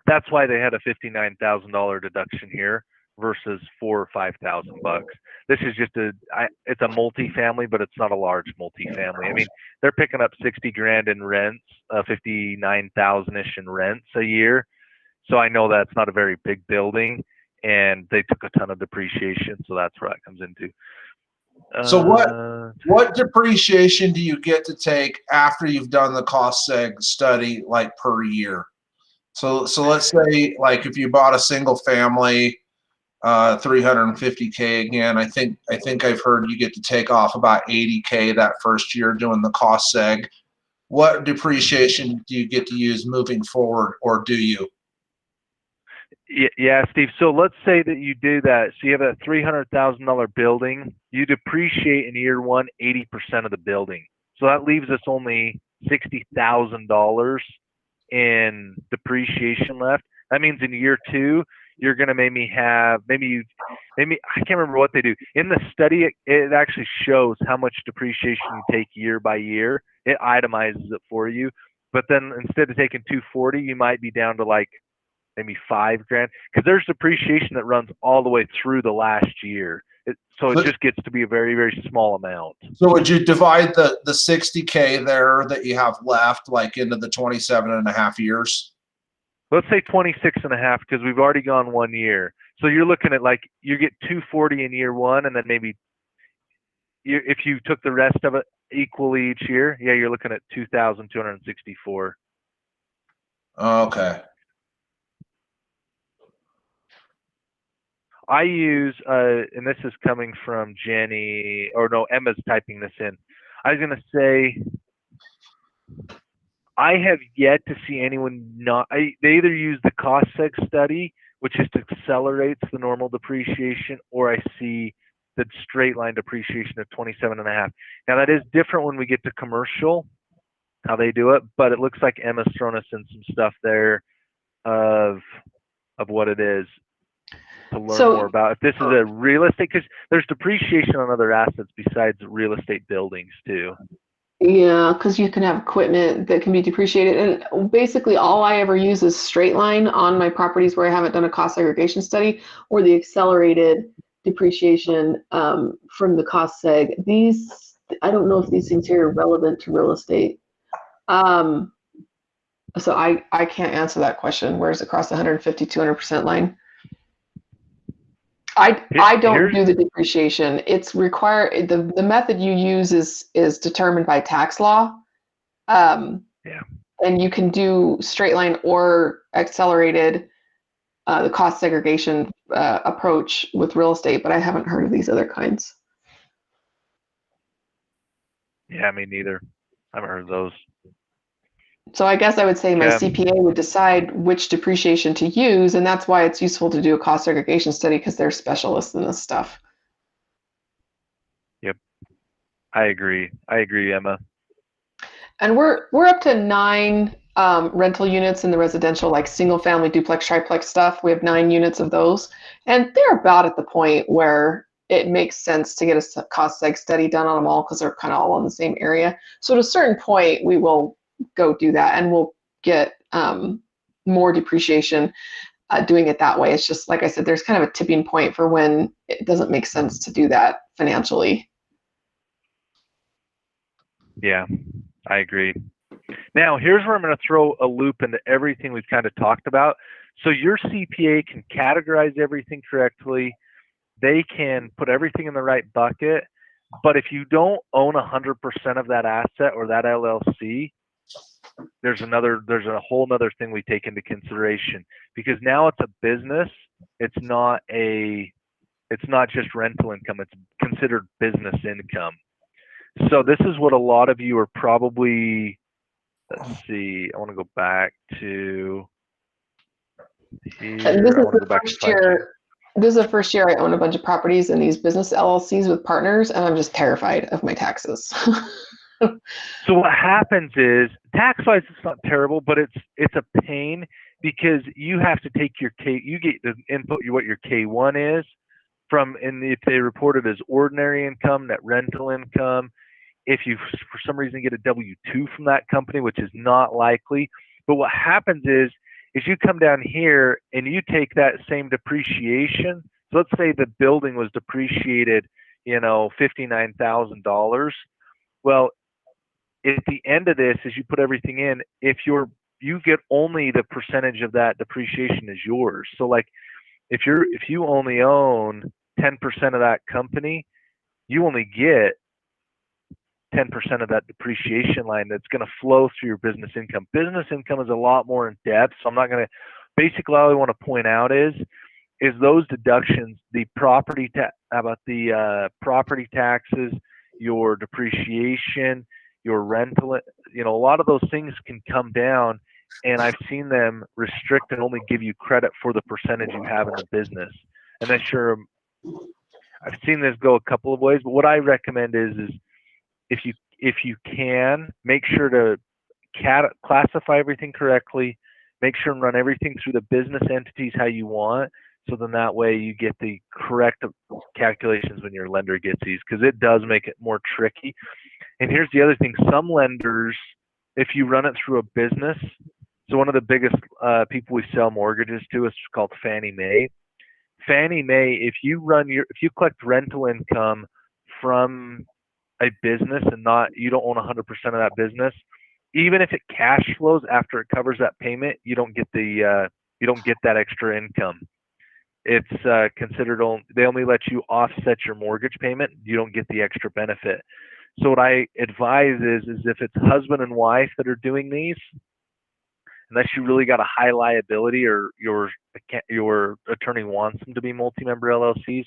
That's why they had a $59,000 deduction here versus $4,000 or $5,000. This is just it's a multifamily, but it's not a large multifamily. I mean, they're picking up 60 grand in rents, 59,000-ish in rents a year. So I know that's not a very big building, and they took a ton of depreciation. So that's where that comes into. So what depreciation do you get to take after you've done the cost seg study, like per year? So let's say, like, if you bought a single family, 350K again, I think I've heard you get to take off about 80K that first year doing the cost seg. What depreciation do you get to use moving forward, or do you? Yeah, Steve. So let's say that you do that. So you have a $300,000 building. You depreciate in year one 80% of the building. So that leaves us only $60,000 in depreciation left. That means in year two, you're going to maybe I can't remember what they do. In the study, it actually shows how much depreciation you take year by year. It itemizes it for you. But then instead of taking 240, you might be down to like maybe $5 grand, because there's depreciation that runs all the way through the last year. So it just gets to be a very, very small amount. So would you divide the 60K there that you have left, like, into the 27.5 years? Let's say 26.5, because we've already gone 1 year. So you're looking at, like, you get 240 in year one, and then maybe if you took the rest of it equally each year, yeah, you're looking at 2,264. Okay. I use, and this is coming from Jenny, or no, Emma's typing this in. I was going to say, I have yet to see anyone they either use the cost seg study, which just accelerates the normal depreciation, or I see the straight line depreciation of 27.5. Now that is different when we get to commercial, how they do it, but it looks like Emma's thrown us in some stuff there of what it is to learn more about. If this is a real estate, because there's depreciation on other assets besides real estate buildings too. Yeah, because you can have equipment that can be depreciated. And basically all I ever use is straight line on my properties where I haven't done a cost segregation study, or the accelerated depreciation from the cost seg. These, I don't know if these things here are relevant to real estate. So I can't answer that question. Where's it across the 150, 200% line? I don't do the depreciation. It's required. The method you use is determined by tax law. Yeah. And you can do straight line or accelerated, the cost segregation approach with real estate, but I haven't heard of these other kinds. Yeah, me neither. I haven't heard of those. So I guess I would say my CPA would decide which depreciation to use, and that's why it's useful to do a cost segregation study, because they're specialists in this stuff. Yep, I agree, Emma. And we're up to 9 rental units in the residential, like single family, duplex, triplex stuff. We have 9 units of those, and they're about at the point where it makes sense to get a cost seg study done on them all, because they're kind of all in the same area. So at a certain point, we will go do that, and we'll get more depreciation doing it that way. It's just, like I said, there's kind of a tipping point for when it doesn't make sense to do that financially. Yeah, I agree. Now, here's where I'm going to throw a loop into everything we've kind of talked about. So your CPA can categorize everything correctly. They can put everything in the right bucket. But if you don't own 100% of that asset or that LLC, there's a whole other thing we take into consideration, because now it's a business. It's not just rental income. It's considered business income. So this is what a lot of you are probably, let's see, I want to go back to here. And this is the first year I own a bunch of properties in these business LLCs with partners, and I'm just terrified of my taxes. So what happens is, tax-wise, it's not terrible, but it's a pain, because you have to take you get the input what your K1 is from, and if they report it as ordinary income, net rental income. If you for some reason get a W-2 from that company, which is not likely, but what happens is you come down here and you take that same depreciation. So let's say the building was depreciated, $59,000. Well, at the end of this, as you put everything in, if you get only the percentage of that depreciation is yours. So like if you only own 10% of that company, you only get 10% of that depreciation line that's going to flow through your business income. Business income is a lot more in depth, so I'm not going to. Basically, all I want to point out is those deductions, the property taxes, your depreciation, your rental. A lot of those things can come down, and I've seen them restrict and only give you credit for the percentage you have in the business. And that's sure. I've seen this go a couple of ways, but what I recommend is if you can, make sure to classify everything correctly, make sure and run everything through the business entities how you want, so then that way you get the correct calculations when your lender gets these, because it does make it more tricky. And here's the other thing, some lenders, if you run it through a business, so one of the biggest people we sell mortgages to is called Fannie Mae. Fannie Mae, if you collect rental income from a business and you don't own 100% of that business, even if it cash flows after it covers that payment, you don't get that extra income. It's considered they only let you offset your mortgage payment. You don't get the extra benefit. So what I advise is if it's husband and wife that are doing these, unless you really got a high liability or your attorney wants them to be multi-member LLCs,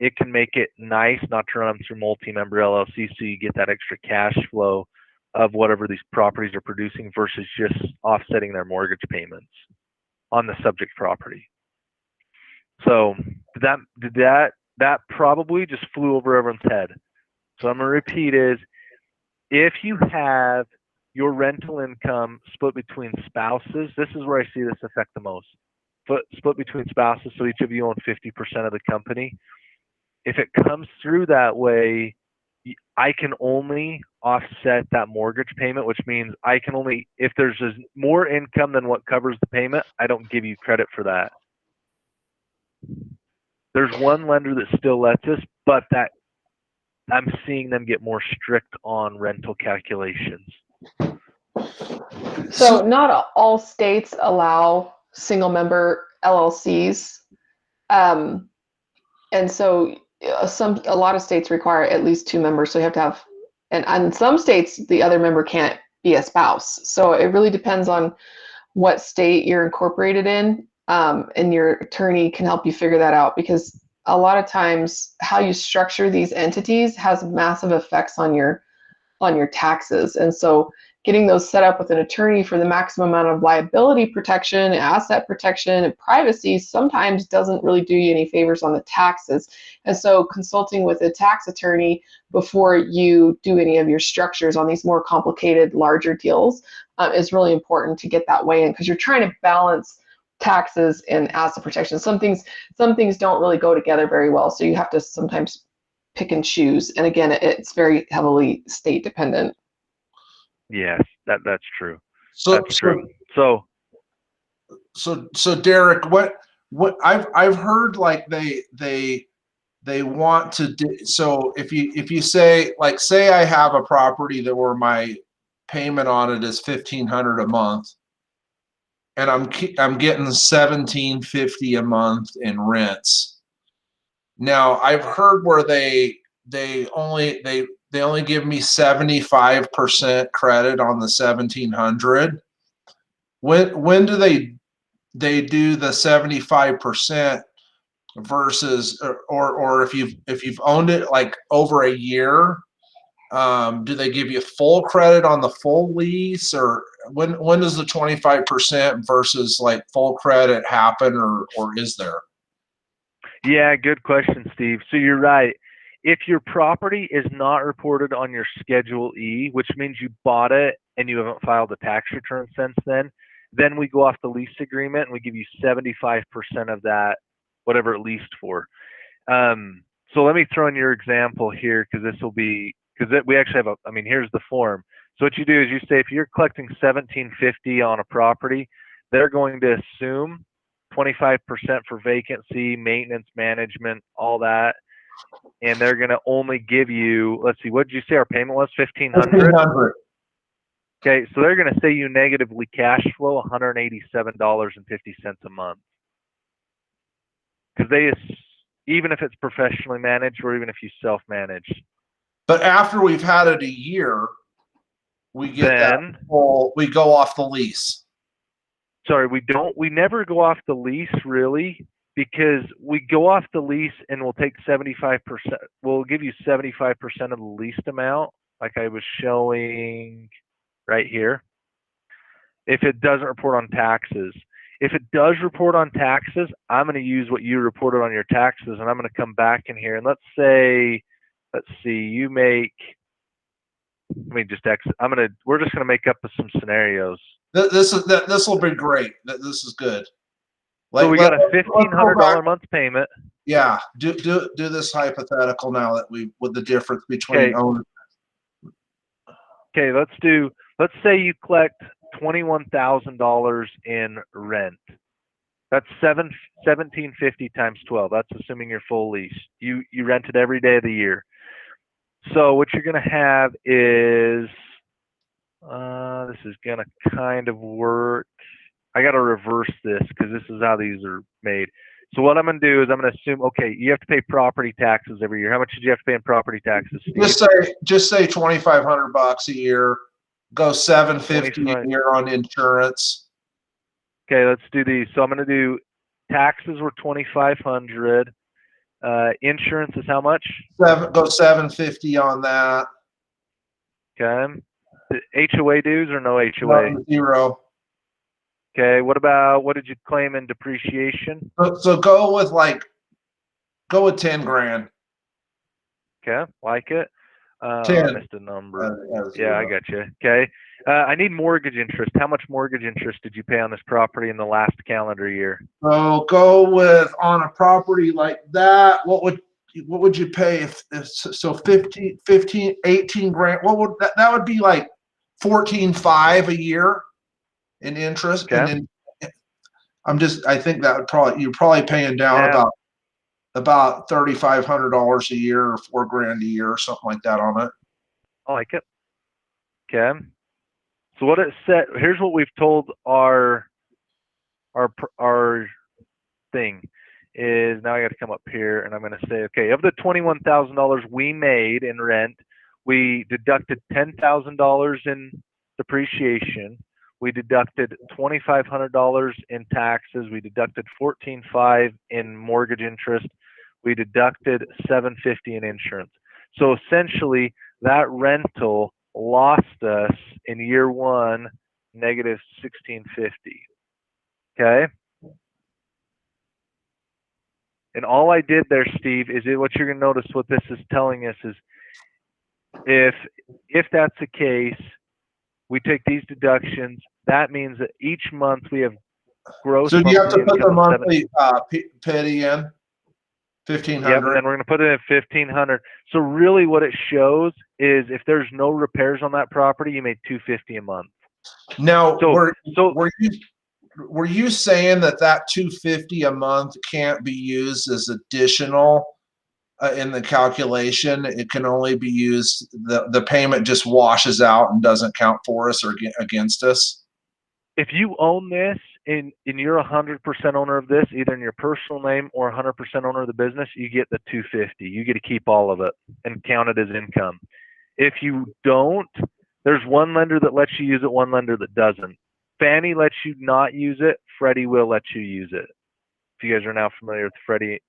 it can make it nice not to run them through multi-member LLC, so you get that extra cash flow of whatever these properties are producing versus just offsetting their mortgage payments on the subject property. So did that that probably just flew over everyone's head. So I'm going to repeat is, if you have your rental income split between spouses, this is where I see this affect the most. Split between spouses, so each of you own 50% of the company. If it comes through that way, I can only offset that mortgage payment, which means I can only, if there's more income than what covers the payment, I don't give you credit for that. There's one lender that still lets us, but that I'm seeing them get more strict on rental calculations. So not all states allow single member LLCs. And so a lot of states require at least 2 members. So you have to have, and in some states, the other member can't be a spouse. So it really depends on what state you're incorporated in. And your attorney can help you figure that out, because a lot of times how you structure these entities has massive effects on your taxes. And so getting those set up with an attorney for the maximum amount of liability protection, asset protection, and privacy sometimes doesn't really do you any favors on the taxes. And so consulting with a tax attorney before you do any of your structures on these more complicated, larger deals is really important to get that way in, because you're trying to balance taxes and asset protection. Some things don't really go together very well. So you have to sometimes pick and choose. And again, it's very heavily state dependent. Yes, that's true. That's true. So Derek, what I've heard, like they want to do, so if you say, like, say I have a property that where my payment on it is $1,500 a month, and I'm getting $1,750 a month in rents. Now I've heard where they only give me 75% credit on the 1,700. When do they do the 75% versus, or if you've owned it like over a year, do they give you full credit on the full lease, or when does the 25% versus like full credit happen, or is there? Yeah, good question, Steve. So you're right. If your property is not reported on your Schedule E, which means you bought it and you haven't filed a tax return since then we go off the lease agreement and we give you 75% of that, whatever it leased for. So let me throw in your example here, because this will be, because we actually have here's the form. So what you do is you say, if you're collecting $1,750 on a property, they're going to assume 25% for vacancy, maintenance, management, all that. And they're going to only give you, let's see, what did you say our payment was? $1,500? Okay, so they're going to say you negatively cash flow $187.50 a month. Because even if it's professionally managed, or even if you self-manage. But after we've had it a year, we get we go off the lease. Sorry, we never go off the lease, really, because we go off the lease and we'll take 75%. We'll give you 75% of the leased amount, like I was showing right here, if it doesn't report on taxes. If it does report on taxes, I'm going to use what you reported on your taxes, and I'm going to come back in here, and let's see, you make, we're just going to make up some scenarios. This will be great. This is good. So we got a $1,500 a month payment. Yeah, do this hypothetical now that with the difference between owners. Okay, let's say you collect $21,000 in rent. That's $1,750 times 12. That's assuming your full lease. You rent it every day of the year. So what you're going to have is, this is going to kind of work. I got to reverse this because this is how these are made. So what I'm going to do is I'm going to assume, okay, you have to pay property taxes every year. How much did you have to pay in property taxes, Steve? Just say $2,500 a year. Go $750 a year on insurance. Okay, let's do these. So I'm going to do taxes were $2,500. Insurance is how much? Go $750 on that. Okay. The HOA dues or no HOA? No, 0. Okay. What did you claim in depreciation? So go with like Go with 10 grand. Okay, like it. I 10. missed a number. Yeah, I got you. Okay. I need mortgage interest. How much mortgage interest did you pay on this property in the last calendar year? So go with, on a property like that, what would you pay if so 15, 18 grand? What would that would be like 14.5 a year in interest. Okay. And then I think that would you're probably paying down about $3,500 a year or $4,000 a year or something like that on it. I like it. Okay. So what it said, here's what we've told our thing is, now I got to come up here and I'm going to say, okay, of the $21,000 we made in rent, we deducted $10,000 in depreciation. We deducted $2,500 in taxes. We deducted $14,500 in mortgage interest. We deducted $750 in insurance. So essentially, that rental lost us in year one negative $1,650. Okay. And all I did there, Steve, is what you're going to notice. What this is telling us is, if that's the case, we take these deductions. That means that each month we have gross. So you have to put the monthly petty in. 1,500. Yep, and then we're going to put it at 1,500. So really, what it shows is if there's no repairs on that property, you made $250 a month. Now, were you saying that $250 a month can't be used as additional in the calculation? It can only be used, the payment just washes out and doesn't count for us or against us? If you own this and you're 100% owner of this, either in your personal name or 100% owner of the business, you get the $250. You get to keep all of it and count it as income. If you don't, there's one lender that lets you use it, one lender that doesn't. Fannie lets you not use it. Freddie will let you use it. If you guys are now familiar with Freddie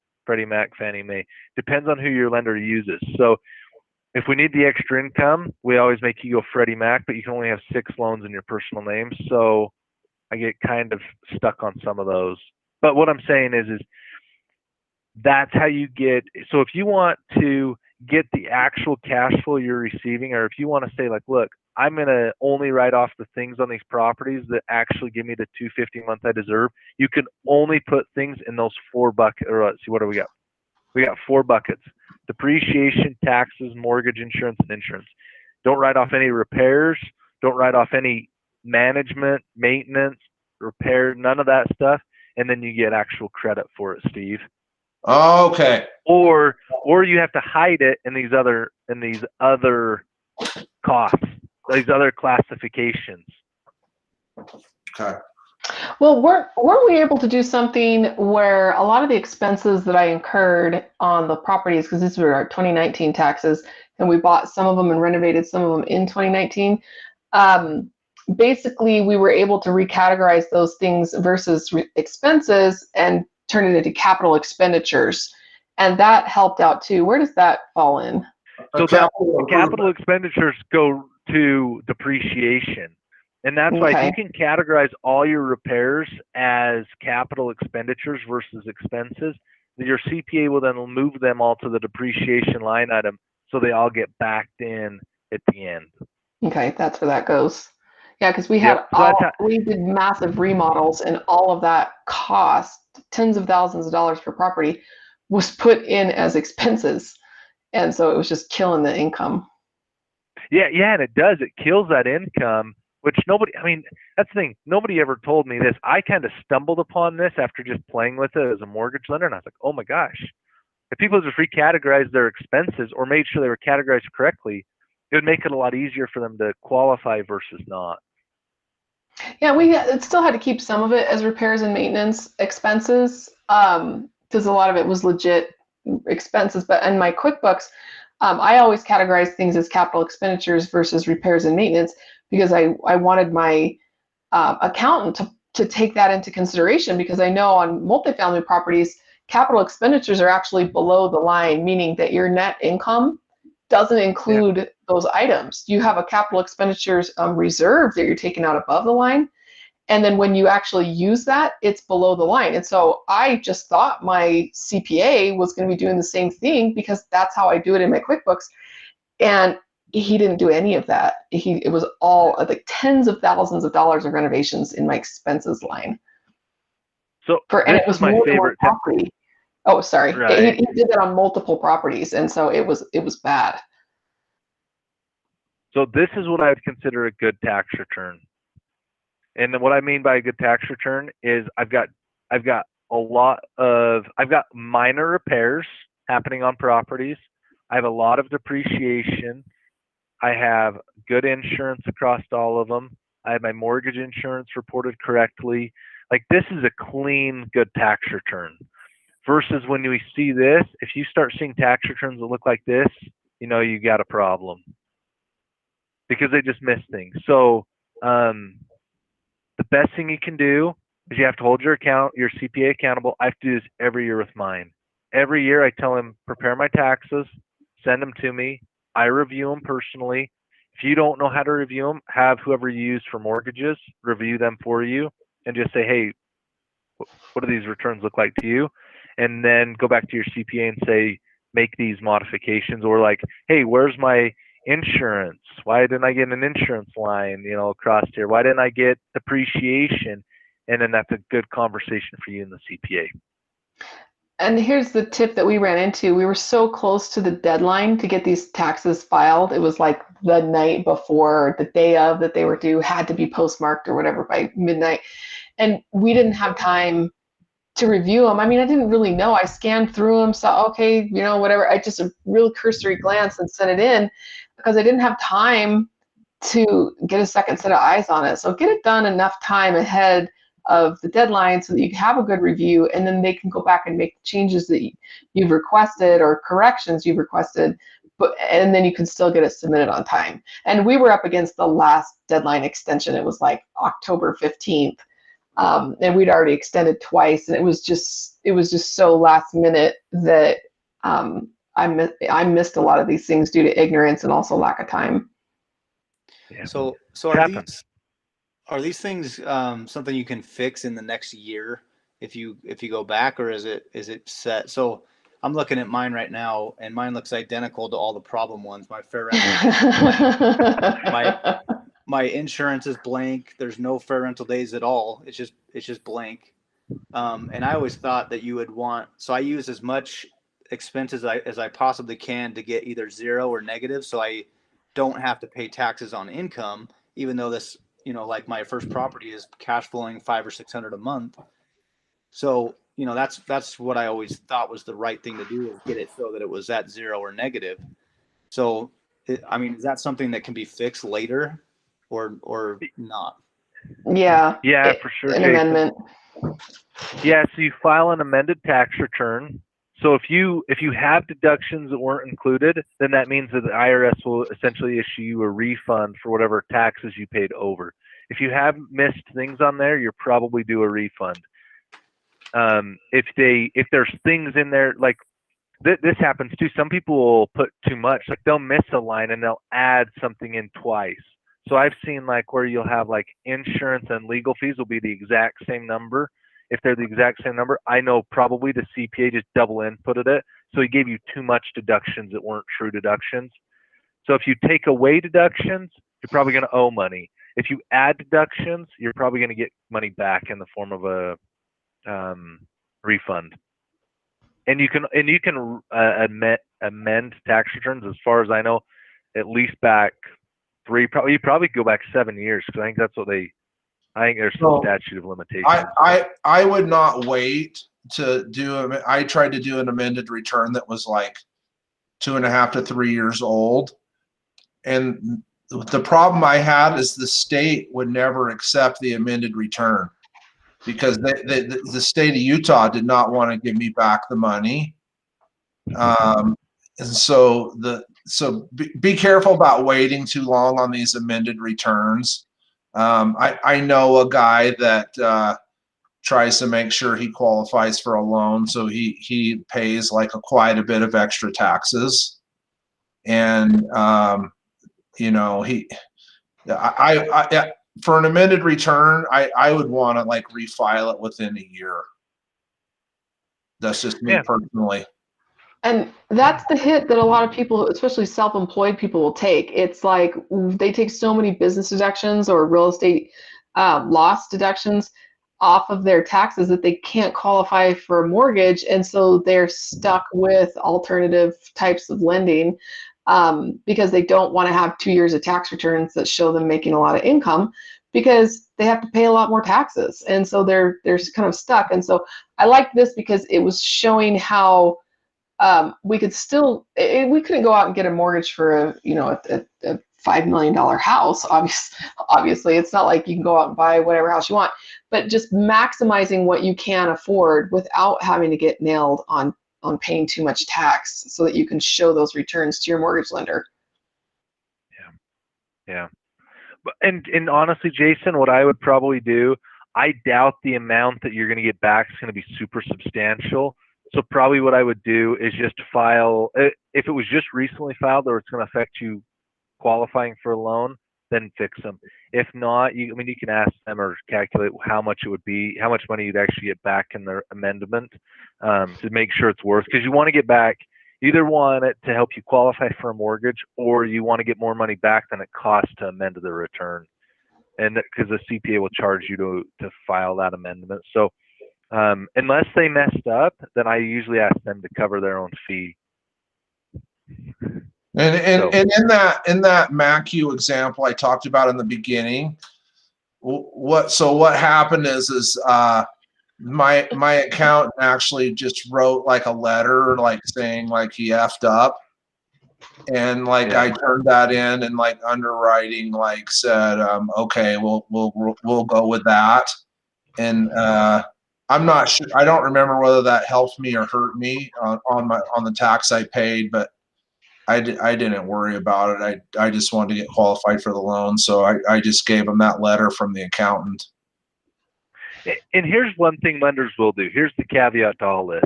Mac, Fannie Mae. Depends on who your lender uses. So if we need the extra income, we always make you go Freddie Mac, but you can only have 6 loans in your personal name. So I get kind of stuck on some of those. But what I'm saying is that's how you get. So if you want to get the actual cash flow you're receiving, or if you want to say like, look, I'm going to only write off the things on these properties that actually give me the $250 a month I deserve, you can only put things in those 4 buckets. Or let's see, what do we got? We got 4 buckets: depreciation, taxes, mortgage, insurance, and insurance. Don't write off any repairs. Don't write off any management, maintenance, repair, none of that stuff. And then you get actual credit for it, Steve. Okay. Or you have to hide it in these other costs, these other classifications. Okay. Well, weren't we able to do something where a lot of the expenses that I incurred on the properties, because these were our 2019 taxes, and we bought some of them and renovated some of them in 2019, basically we were able to recategorize those things versus expenses and turn it into capital expenditures. And that helped out too. Where does that fall in? So capital expenditures go to depreciation. And that's why if you can categorize all your repairs as capital expenditures versus expenses, your CPA will then move them all to the depreciation line item, so they all get backed in at the end. Okay, that's where that goes. Yeah, because we had we did massive remodels, and all of that cost, tens of thousands of dollars per property, was put in as expenses, and so it was just killing the income. Yeah, and it does. It kills that income. Which that's the thing. Nobody ever told me this. I kind of stumbled upon this after just playing with it as a mortgage lender. And I was like, oh my gosh, if people just recategorized their expenses or made sure they were categorized correctly, it would make it a lot easier for them to qualify versus not. Yeah, we still had to keep some of it as repairs and maintenance expenses, because a lot of it was legit expenses. But in my QuickBooks, I always categorize things as capital expenditures versus repairs and maintenance, because I wanted my accountant to take that into consideration, because I know on multifamily properties, capital expenditures are actually below the line, meaning that your net income doesn't include those items. You have a capital expenditures reserve that you're taking out above the line, And then when you actually use that, it's below the line. And so I just thought my CPA was going to be doing the same thing because that's how I do it in my QuickBooks. And he didn't do any of that. It was all like tens of thousands of dollars of renovations in my expenses line. So And it was my more favorite than one property. Oh, sorry. Right. He did that on multiple properties, and so it was bad. So this is what I would consider a good tax return. And what I mean by a good tax return is I've got minor repairs happening on properties. I have a lot of depreciation. I have good insurance across all of them. I have my mortgage insurance reported correctly. Like, this is a clean, good tax return. Versus when we see this, if you start seeing tax returns that look like this, you know you got a problem because they just miss things. So the best thing you can do is you have to hold your CPA accountable. I have to do this every year with mine. Every year I tell him, prepare my taxes, send them to me. I review them personally. If you don't know how to review them, have whoever you use for mortgages review them for you and just say, hey, what do these returns look like to you? And then go back to your CPA and say, make these modifications. Or like, hey, where's my insurance? Why didn't I get an insurance line, across here? Why didn't I get depreciation? And then that's a good conversation for you and the CPA. And here's the tip that we ran into. We were so close to the deadline to get these taxes filed. It was like the night before, the day of that they were due, had to be postmarked or whatever by midnight. And we didn't have time to review them. I mean, I didn't really know. I scanned through them, saw, okay, whatever. I just a real cursory glance and sent it in because I didn't have time to get a second set of eyes on it. So get it done enough time ahead of the deadline so that you have a good review, and then they can go back and make changes that you've requested or corrections you've requested, and then you can still get it submitted on time. And we were up against the last deadline extension. It was like October 15th. And we'd already extended twice, and it was just so last minute that I missed a lot of these things due to ignorance and also lack of time. Yeah. So are these things something you can fix in the next year if you go back, or is it set? So I'm looking at mine right now, and mine looks identical to all the problem ones. My fair rental, my insurance is blank. There's no fair rental days at all. It's just blank. And I always thought that you would want, so I use as much expense as I possibly can to get either zero or negative, so I don't have to pay taxes on income, even though this, like my first property is cash flowing $500 or $600 a month. So, that's what I always thought was the right thing to do, is get it so that it was at zero or negative. So, is that something that can be fixed later or not? Yeah. Yeah, for sure. An Jason. amendment. Yeah, so you file an amended tax return. So if you have deductions that weren't included, then that means that the IRS will essentially issue you a refund for whatever taxes you paid over. If you have missed things on there, you're probably due a refund. If there's things in there, like this happens too. Some people will put too much, like they'll miss a line and they'll add something in twice. So I've seen like where you'll have like insurance and legal fees will be the exact same number. If they're the exact same number, I know probably the CPA just double inputted it. So he gave you too much deductions that weren't true deductions. So if you take away deductions, you're probably going to owe money. If you add deductions, you're probably going to get money back in the form of a refund. And you can amend tax returns, as far as I know, at least back you probably go back 7 years, because I think that's what I think there's some statute of limitations. I would not wait to do it. I tried to do an amended return that was like 2.5 to 3 years old. And the problem I had is the state would never accept the amended return, because the state of Utah did not want to give me back the money. And so be careful about waiting too long on these amended returns. I know a guy that tries to make sure he qualifies for a loan, so he pays like quite a bit of extra taxes, and for an amended return, I would want to like refile it within a year. That's just me personally. And that's the hit that a lot of people, especially self-employed people, will take. It's like they take so many business deductions or real estate loss deductions off of their taxes that they can't qualify for a mortgage, and so they're stuck with alternative types of lending because they don't want to have 2 years of tax returns that show them making a lot of income, because they have to pay a lot more taxes, and so they're kind of stuck. And so I like this because it was showing how we could still, we couldn't go out and get a mortgage for a $5 million house. Obviously, it's not like you can go out and buy whatever house you want, but just maximizing what you can afford without having to get nailed on paying too much tax, so that you can show those returns to your mortgage lender. Yeah. And honestly, Jason, what I would probably do, I doubt the amount that you're going to get back is going to be super substantial. So probably what I would do is just file, if it was just recently filed or it's going to affect you qualifying for a loan, then fix them. If not, you can ask them or calculate how much it would be, how much money you'd actually get back in their amendment to make sure it's worth, because you want to get back, you either want it to help you qualify for a mortgage, or you want to get more money back than it costs to amend the return. And because the CPA will charge you to file that amendment. So unless they messed up, then I usually ask them to cover their own fee. And in that MACU example I talked about in the beginning, what happened is my accountant actually just wrote like a letter like saying like he effed up, and like I turned that in, and like underwriting like said okay, we'll go with that. And I'm not sure, I don't remember whether that helped me or hurt me on the tax I paid, but I didn't worry about it. I just wanted to get qualified for the loan, so I just gave them that letter from the accountant. And here's one thing lenders will do. Here's the caveat to all this.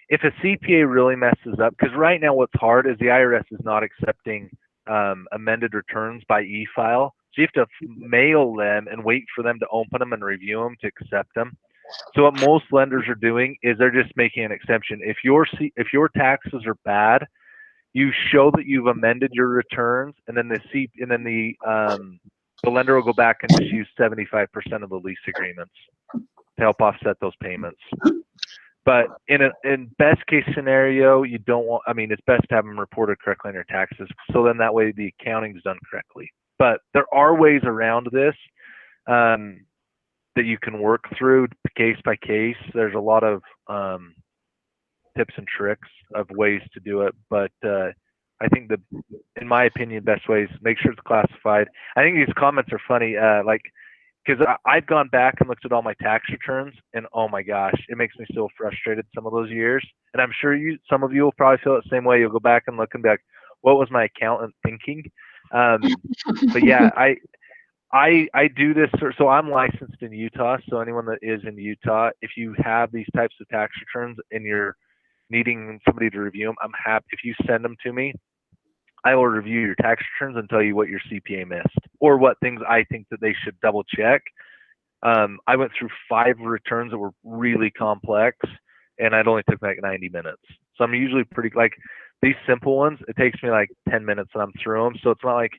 If a CPA really messes up, because right now what's hard is the IRS is not accepting amended returns by e-file. So you have to mail them and wait for them to open them and review them to accept them. So what most lenders are doing is they're just making an exception. If your taxes are bad, you show that you've amended your returns, and then the lender will go back and just use 75% of the lease agreements to help offset those payments. But in best case scenario, you don't want, it's best to have them reported correctly on your taxes, so then that way the accounting's done correctly. But there are ways around this that you can work through case by case. There's a lot of tips and tricks of ways to do it, but I think in my opinion, best way is make sure it's classified. I think these comments are funny, because I've gone back and looked at all my tax returns, and oh my gosh, it makes me so frustrated some of those years. And I'm sure some of you will probably feel the same way. You'll go back and look and be like, what was my accountant thinking? But yeah, I do this, so I'm licensed in Utah. So anyone that is in Utah, if you have these types of tax returns and you're needing somebody to review them, I'm happy if you send them to me. I will review your tax returns and tell you what your CPA missed or what things I think that they should double check. I went through 5 returns that were really complex, and it only took me like 90 minutes. So I'm usually pretty, like these simple ones, it takes me like 10 minutes and I'm through them. So it's not like,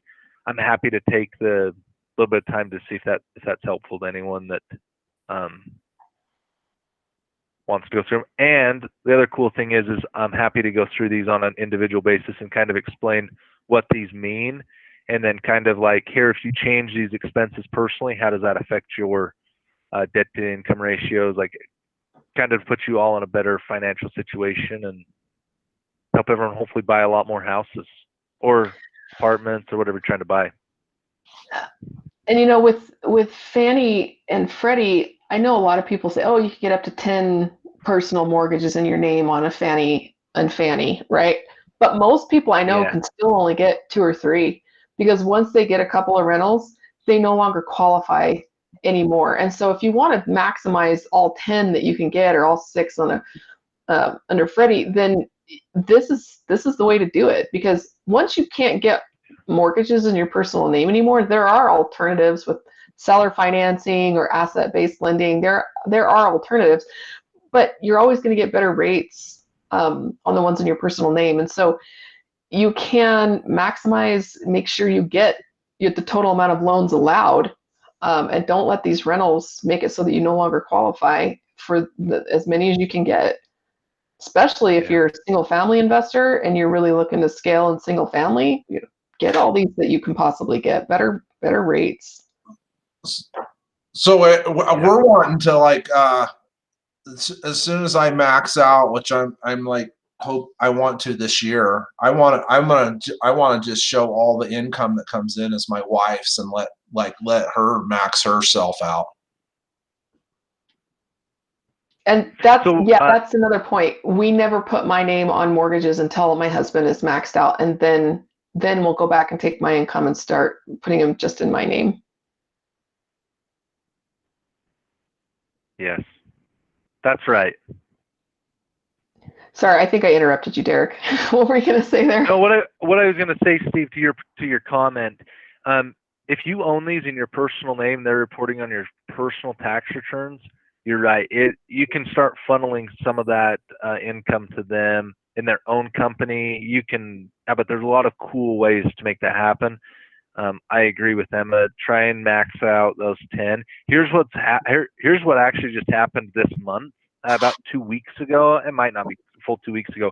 I'm happy to take the little bit of time to see if that's helpful to anyone that wants to go through them. And the other cool thing is I'm happy to go through these on an individual basis and kind of explain what these mean, and then kind of like, here, if you change these expenses personally, how does that affect your debt to income ratios? Like, kind of put you all in a better financial situation and help everyone hopefully buy a lot more houses or apartments or whatever you're trying to buy. And with Fannie and Freddie, I know a lot of people say, oh, you can get up to 10 personal mortgages in your name on a Fannie and Fannie, right? But most people I know can still only get 2 or 3, because once they get a couple of rentals, they no longer qualify anymore. And so if you want to maximize all 10 that you can get, or all 6 on under Freddie, then this is the way to do it. Because once you can't get mortgages in your personal name anymore, there are alternatives with seller financing or asset-based lending. There are alternatives, but you're always going to get better rates on the ones in your personal name. And so you can maximize, make sure you get the total amount of loans allowed, and don't let these rentals make it so that you no longer qualify for as many as you can get, especially if you're a single family investor and you're really looking to scale in single family. Get all these that you can possibly get, better rates. So we're wanting to, like, as soon as I max out, which I'm like, hope I want to this year, I want to just show all the income that comes in as my wife's and let her max herself out. And that's that's another point. We never put my name on mortgages until my husband is maxed out, and then we'll go back and take my income and start putting them just in my name. Yes, that's right. Sorry, I think I interrupted you, Derek. What were you going to say there? No, what I was going to say, Steve, to your comment, if you own these in your personal name, they're reporting on your personal tax returns. You're right. You can start funneling some of that income to them in their own company. You can, but there's a lot of cool ways to make that happen. I agree with Emma. Try and max out those 10. Here's what actually just happened this month. About 2 weeks ago, it might not be full 2 weeks ago.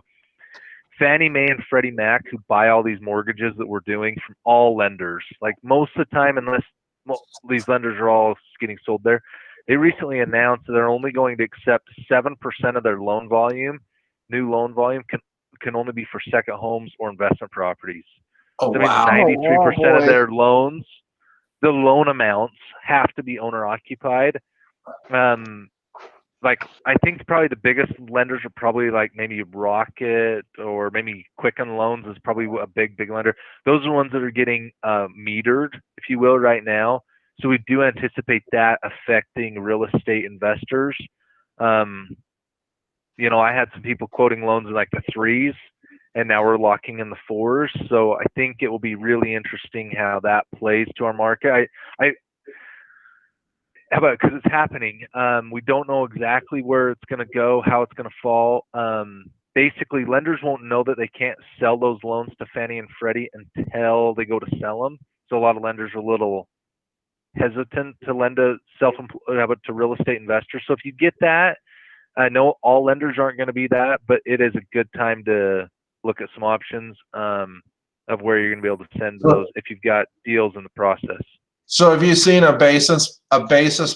Fannie Mae and Freddie Mac, who buy all these mortgages that we're doing from all lenders, like most of the time, unless these lenders are all getting sold there, they recently announced that they're only going to accept 7% of their loan volume. New loan volume can only be for second homes or investment properties. Oh, so wow. 93% of their loans, the loan amounts have to be owner occupied. Like, I think probably the biggest lenders are probably like maybe Rocket or maybe Quicken Loans is probably a big lender. Those are the ones that are getting metered, if you will, right now. So we do anticipate that affecting real estate investors. You know, I had some people quoting loans in like the 3s, and now we're locking in the 4s. So I think it will be really interesting how that plays to our market. Because it's happening. We don't know exactly where it's going to go, how it's going to fall. Basically, lenders won't know that they can't sell those loans to Fannie and Freddie until they go to sell them. So a lot of lenders are a little hesitant to lend to to real estate investors. So if you get that, I know all lenders aren't going to be that, but it is a good time to look at some options of where you're going to be able to send those if you've got deals in the process. So have you seen a basis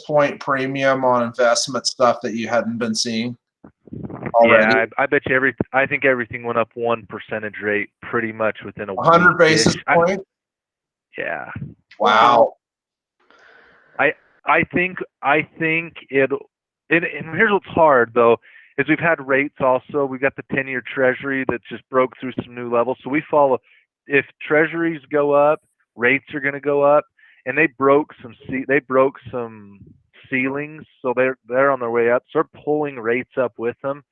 point premium on investment stuff that you hadn't been seeing already? Yeah, I bet you I think everything went up 1 percentage rate pretty much within a 100 basis points? Yeah. Wow. I think it'll, and here's what's hard though, is we've had rates also. We've got the 10-year treasury that just broke through some new levels. So we follow, if treasuries go up, rates are going to go up. And they broke some ceilings, so they're on their way up. So they're pulling rates up with them.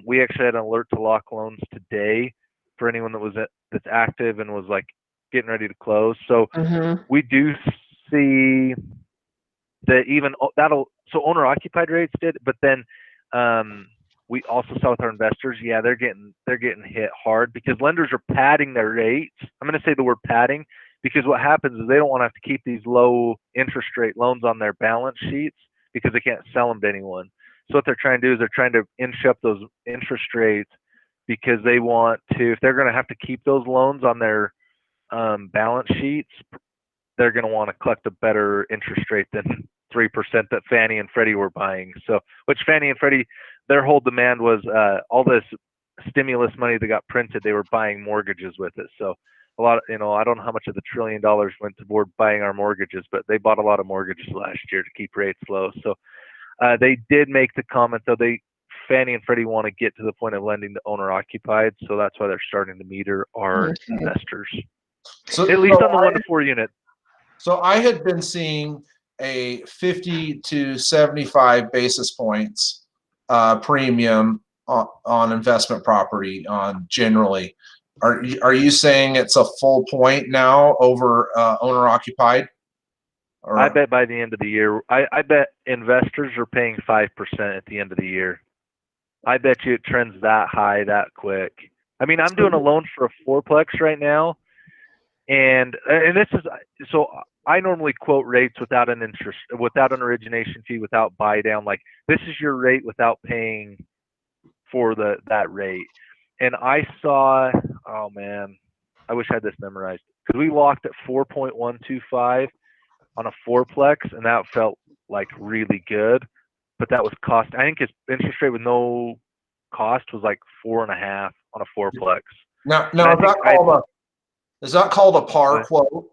We actually had an alert to lock loans today for anyone that's active and was like getting ready to close. So we do see that so owner occupied rates did, but then we also saw with our investors, they're getting hit hard because lenders are padding their rates. I'm going to say the word padding, because what happens is they don't want to have to keep these low interest rate loans on their balance sheets because they can't sell them to anyone. So what they're trying to do is they're trying to inch up those interest rates because they want to, if they're going to have to keep those loans on their balance sheets, they're going to want to collect a better interest rate than 3% that Fannie and Freddie were buying. So, which Fannie and Freddie, their whole demand was all this stimulus money that got printed, they were buying mortgages with it. So a lot of, I don't know how much of the $1 trillion went toward buying our mortgages, but they bought a lot of mortgages last year to keep rates low. So they did make the comment though, Fannie and Freddie want to get to the point of lending to owner occupied. So that's why they're starting to meter our investors. So at least on the 1 to 4 unit. So I had been seeing a 50 to 75 basis points premium on investment property generally. Are you saying it's a full point now over owner occupied? Or, I bet by the end of the year, I bet investors are paying 5% at the end of the year. I bet you it trends that high that quick. I mean, I'm doing a loan for a fourplex right now, and this is so I normally quote rates without an origination fee, without buy down. Like, this is your rate without paying for that rate. And I saw, oh man, I wish I had this memorized, because we locked at 4.125 on a fourplex, and that felt like really good. But that was cost. I think his interest rate with no cost was like 4.5 on a fourplex. Now is that called a par quote?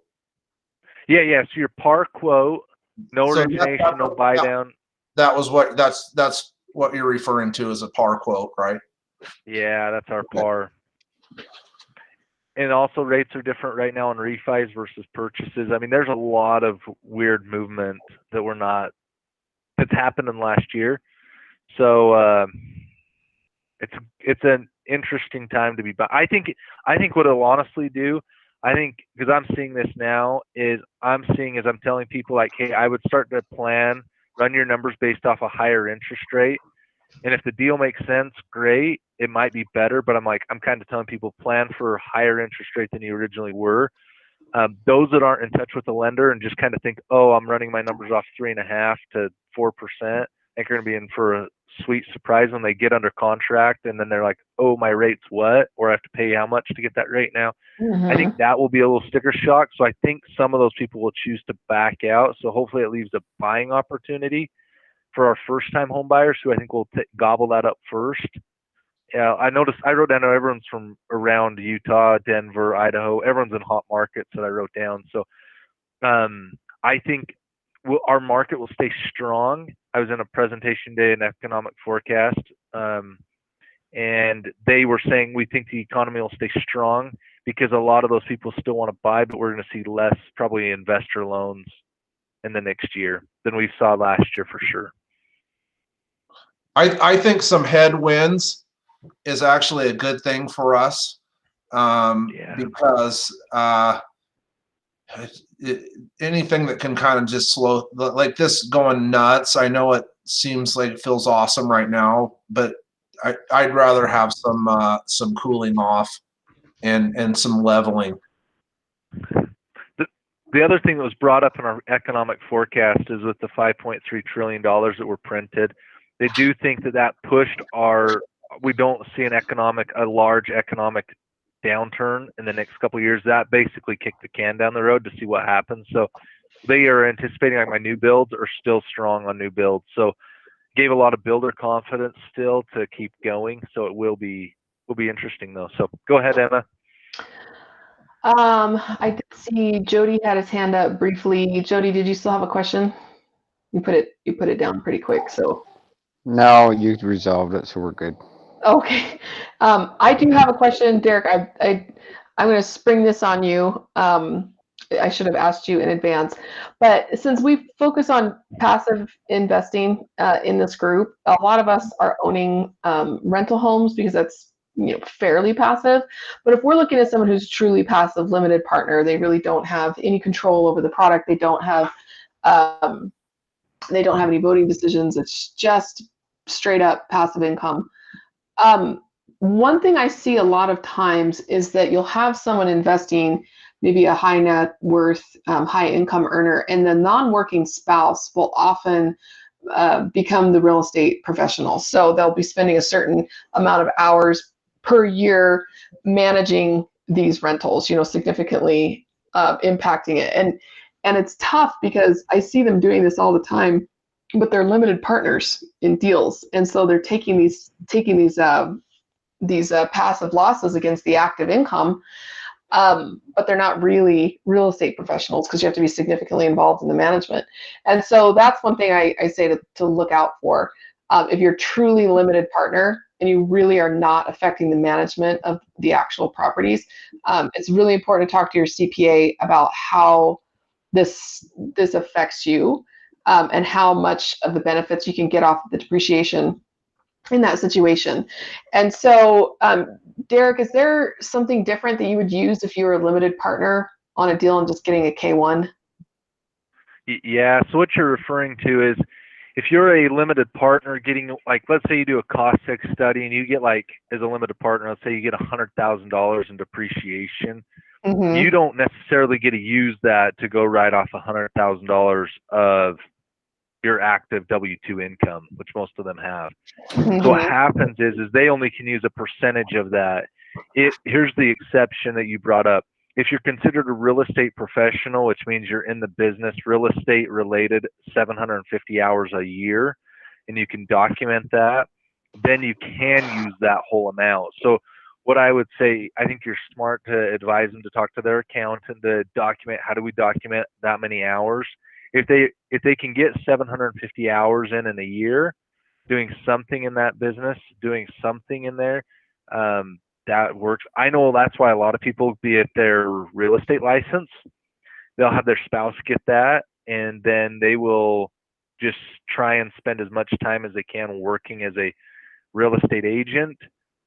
Yeah. So your par quote, no origination, no buy down. That's what you're referring to as a par quote, right? Yeah, that's our par. And also rates are different right now on refis versus purchases. I mean, there's a lot of weird movement that's happened in last year. So it's an interesting time to be. But I think what it'll honestly do, because I'm seeing this now, is I'm telling people, like, hey, I would start to run your numbers based off a higher interest rate. And if the deal makes sense, great. It might be better, but I'm kind of telling people, plan for a higher interest rate than you originally were. Those that aren't in touch with the lender and just kind of think, oh, I'm running my numbers off 3.5 to 4%, I think you're going to be in for a sweet surprise when they get under contract, and then they're like, oh, my rate's what? Or I have to pay how much to get that rate now? Mm-hmm. I think that will be a little sticker shock. So I think some of those people will choose to back out. So hopefully it leaves a buying opportunity for our first-time home buyers, who I think will gobble that up first. Yeah, I wrote down everyone's from around Utah, Denver, Idaho. Everyone's in hot markets that I wrote down. So I think our market will stay strong. I was in a presentation day in economic forecast, and they were saying we think the economy will stay strong because a lot of those people still want to buy, but we're going to see less probably investor loans in the next year than we saw last year for sure. I think some headwinds is actually a good thing for us, because anything that can kind of just slow, like this going nuts. I know it seems like it feels awesome right now, but I'd rather have some cooling off and some leveling. The other thing that was brought up in our economic forecast is with the $5.3 trillion that were printed, they do think that pushed we don't see a large economic downturn in the next couple of years. That basically kicked the can down the road to see what happens. So they are anticipating, like, my new builds are still strong on new builds. So gave a lot of builder confidence still to keep going. So it will be interesting though. So go ahead, Emma. I did see Jody had his hand up briefly. Jody, did you still have a question? You put it down pretty quick, so. No, you resolved it, so we're good. Okay. I do have a question, Derek. I'm going to spring this on you. I should have asked you in advance, but since we focus on passive investing in this group, a lot of us are owning rental homes because that's fairly passive. But if we're looking at someone who's truly passive, limited partner, they really don't have any control over the product. They don't have any voting decisions. It's just straight up passive income. One thing I see a lot of times is that you'll have someone investing, maybe a high net worth, high income earner, and the non-working spouse will often become the real estate professional. So they'll be spending a certain amount of hours per year managing these rentals, significantly impacting it. And it's tough because I see them doing this all the time, but they're limited partners in deals, and so they're taking these passive losses against the active income, but they're not really real estate professionals because you have to be significantly involved in the management. And so that's one thing I say to look out for. If you're truly limited partner and you really are not affecting the management of the actual properties, it's really important to talk to your CPA about how this affects you. And how much of the benefits you can get off of the depreciation in that situation. And so, Derek, is there something different that you would use if you were a limited partner on a deal and just getting a K1? Yeah. So what you're referring to is if you're a limited partner getting, like, let's say you do a cost seg study and you get, like, as a limited partner, let's say you get $100,000 in depreciation. Mm-hmm. You don't necessarily get to use that to go write off $100,000 of your active W-2 income, which most of them have. Mm-hmm. So what happens is they only can use a percentage of that. Here's the exception that you brought up. If you're considered a real estate professional, which means you're in the business, real estate related, 750 hours a year, and you can document that, then you can use that whole amount. So what I would say, I think you're smart to advise them to talk to their accountant to document, how do we document that many hours? If they can get 750 hours in a year, doing something in that business, doing something in there, that works. I know that's why a lot of people, be it their real estate license, they'll have their spouse get that, and then they will just try and spend as much time as they can working as a real estate agent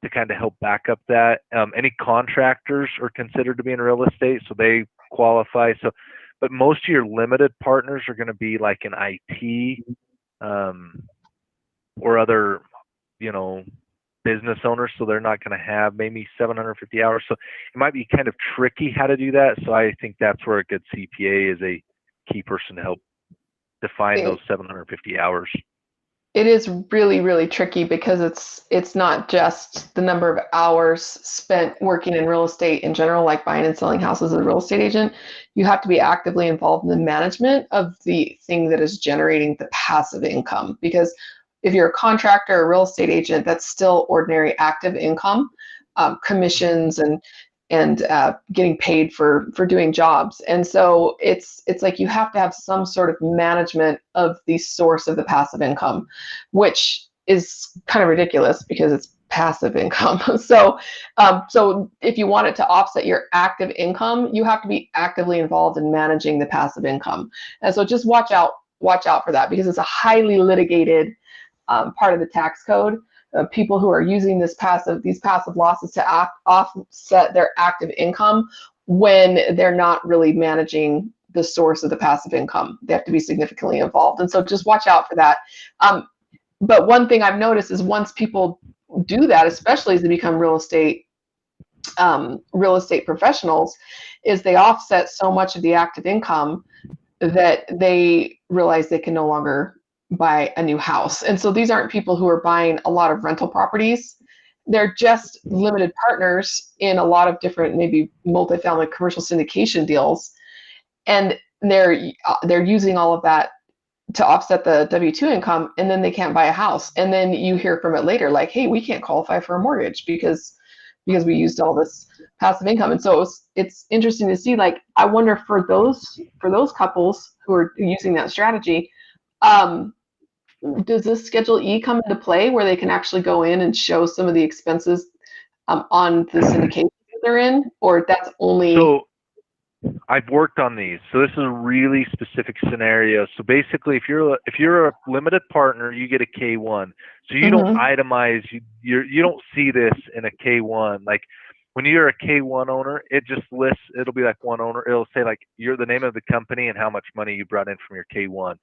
to kind of help back up that. Any contractors are considered to be in real estate, so they qualify. So, but most of your limited partners are going to be like an IT or other, business owners, so they're not going to have maybe 750 hours. So it might be kind of tricky how to do that. So I think that's where a good CPA is a key person to help define those 750 hours. It is really, really tricky because it's not just the number of hours spent working in real estate in general, like buying and selling houses as a real estate agent. You have to be actively involved in the management of the thing that is generating the passive income. Because if you're a contractor or a real estate agent, that's still ordinary active income, commissions and getting paid for doing jobs. And so it's like you have to have some sort of management of the source of the passive income, which is kind of ridiculous because it's passive income. So if you want it to offset your active income, you have to be actively involved in managing the passive income. And so just watch out for that, because it's a highly litigated part of the tax code. People who are using these passive losses to offset their active income when they're not really managing the source of the passive income. They have to be significantly involved. And so just watch out for that. But one thing I've noticed is once people do that, especially as they become real estate professionals, is they offset so much of the active income that they realize they can no longer buy a new house. And so these aren't people who are buying a lot of rental properties. They're just limited partners in a lot of different, maybe multifamily commercial syndication deals. And they're using all of that to offset the W-2 income, and then they can't buy a house. And then you hear from it later, like, hey, we can't qualify for a mortgage because we used all this passive income. And so it's interesting to see, like, I wonder for those couples who are using that strategy, does this Schedule E come into play where they can actually go in and show some of the expenses on the syndication that they're in, or that's only? So I've worked on these. So this is a really specific scenario. So basically, if you're a limited partner, you get a K1. So you don't itemize. You don't see this in a K1. Like when you're a K1 owner, it just lists. It'll be like one owner. It'll say like you're the name of the company and how much money you brought in from your K1.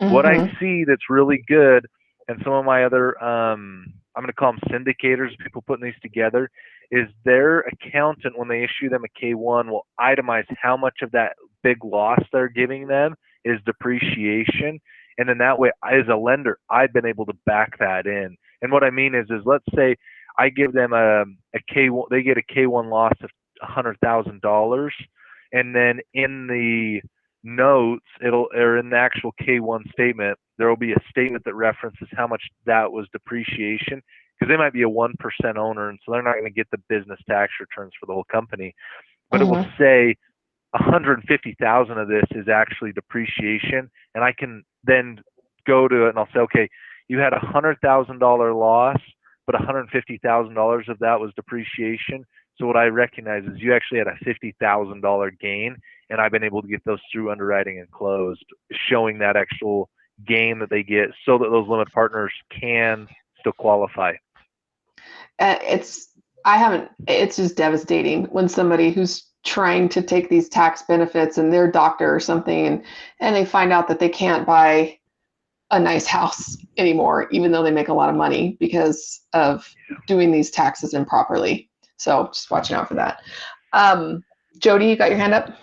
What I see that's really good, and some of my other, I'm going to call them syndicators, people putting these together, is their accountant, when they issue them a K1, will itemize how much of that big loss they're giving them is depreciation. And then that way, as a lender, I've been able to back that in. And what I mean is let's say I give them a K1, they get a K1 loss of $100,000, and then in the notes, or in the actual K1 statement, there will be a statement that references how much that was depreciation, because they might be a 1% owner, and so they're not going to get the business tax returns for the whole company. But it will say 150,000 of this is actually depreciation, and I can then go to it and I'll say, okay, you had $100,000 loss, but $150,000 of that was depreciation. So what I recognize is you actually had a $50,000 gain, and I've been able to get those through underwriting and closed, showing that actual gain that they get so that those limited partners can still qualify. It's just devastating when somebody who's trying to take these tax benefits and their doctor or something, and they find out that they can't buy a nice house anymore, even though they make a lot of money because of doing these taxes improperly. So just watching out for that. Jody, you got your hand up?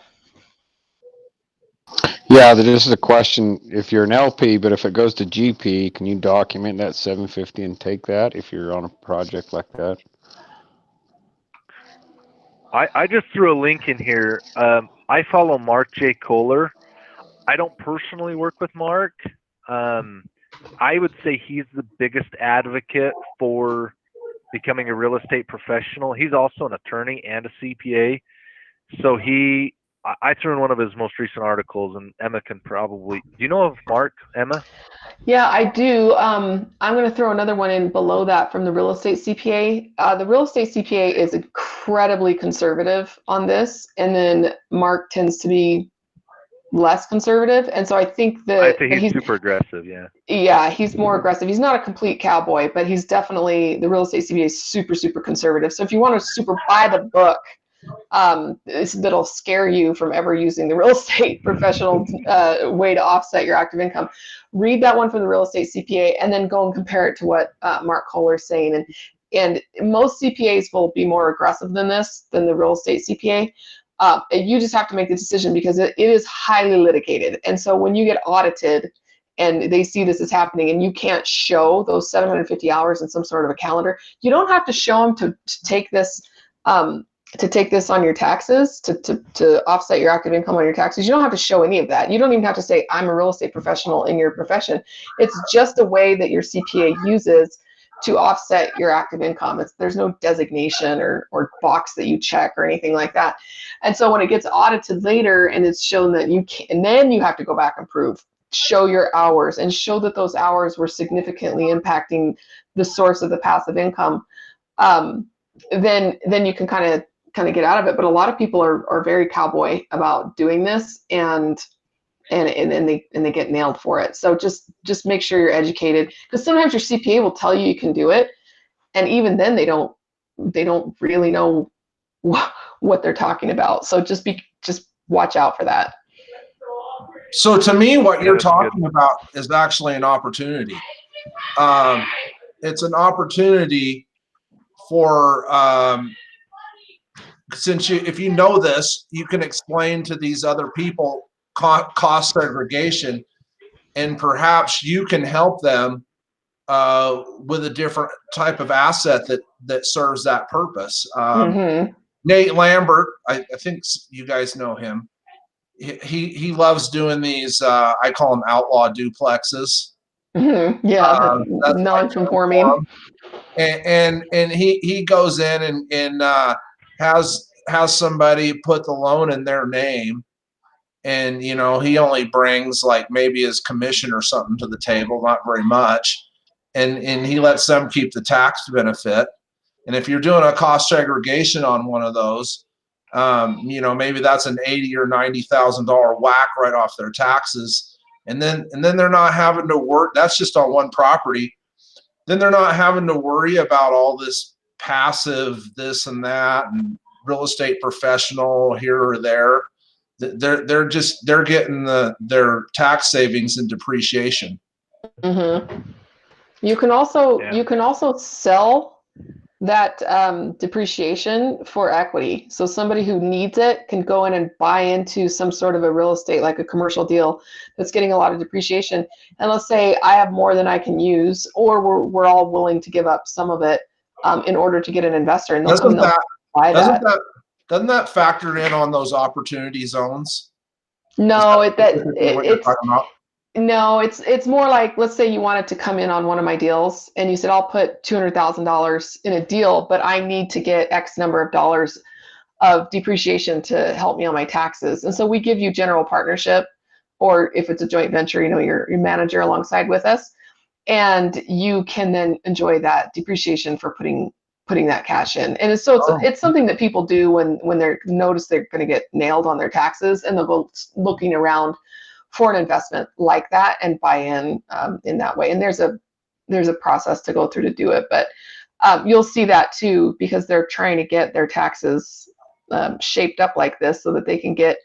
Yeah, this is a question. If you're an LP, but if it goes to GP, can you document that 750 and take that if you're on a project like that? I just threw a link in here. I follow Mark J. Kohler. I don't personally work with Mark. I would say he's the biggest advocate for becoming a real estate professional. He's also an attorney and a CPA. So I threw in one of his most recent articles, and Emma can probably, do you know of Mark, Emma? Yeah, I do. I'm going to throw another one in below that from the real estate CPA. The real estate CPA is incredibly conservative on this, and then Mark tends to be less conservative. And so I think that he's super aggressive. Yeah, he's more aggressive. He's not a complete cowboy, but he's definitely, the real estate CPA is super, super conservative. So if you want to buy the book, that'll scare you from ever using the real estate professional way to offset your active income. Read that one from the real estate CPA, and then go and compare it to what Mark Kohler is saying. And most CPAs will be more aggressive than the real estate CPA. You just have to make the decision because it is highly litigated. And so when you get audited and they see this is happening and you can't show those 750 hours in some sort of a calendar, you don't have to show them to take this on your taxes, to offset your active income on your taxes. You don't have to show any of that. You don't even have to say, I'm a real estate professional in your profession. It's just a way that your CPA uses to offset your active income. There's no designation or box that you check or anything like that. And so when it gets audited later and it's shown that you can, and then you have to go back and show your hours and show that those hours were significantly impacting the source of the passive income, then you can kind of get out of it. But a lot of people are very cowboy about doing this, and they get nailed for it. So just make sure you're educated, because sometimes your CPA will tell you can do it, and even then they don't really know what they're talking about. So just watch out for that. So to me, what you're talking about is actually an opportunity. It's an opportunity for, if you know this, you can explain to these other people cost segregation, and perhaps you can help them with a different type of asset that serves that purpose. Nate Lambert, I think you guys know him. He loves doing these, I call them outlaw duplexes. Yeah, non-conforming. And he goes in and has somebody put the loan in their name, and he only brings like maybe his commission or something to the table, not very much, and he lets them keep the tax benefit. And if you're doing a cost segregation on one of those, maybe that's an $80,000 or $90,000 whack right off their taxes, and then they're not having to work. That's just on one property. Then they're not having to worry about all this passive this and that and real estate professional here or there. They're getting their tax savings and depreciation. You can also sell that depreciation for equity. So somebody who needs it can go in and buy into some sort of a real estate, like a commercial deal that's getting a lot of depreciation. And let's say I have more than I can use, or we're all willing to give up some of it in order to get an investor. And they'll buy that. Doesn't that factor in on those opportunity zones? No, it's more like, let's say you wanted to come in on one of my deals and you said, I'll put $200,000 in a deal, but I need to get X number of dollars of depreciation to help me on my taxes. And so we give you general partnership, or if it's a joint venture, your manager alongside with us, and you can then enjoy that depreciation for putting that cash in. And it's something that people do when they're notice they're going to get nailed on their taxes, and they'll go looking around for an investment like that and buy in that way. And there's a process to go through to do it, but you'll see that too, because they're trying to get their taxes shaped up like this so that they can get,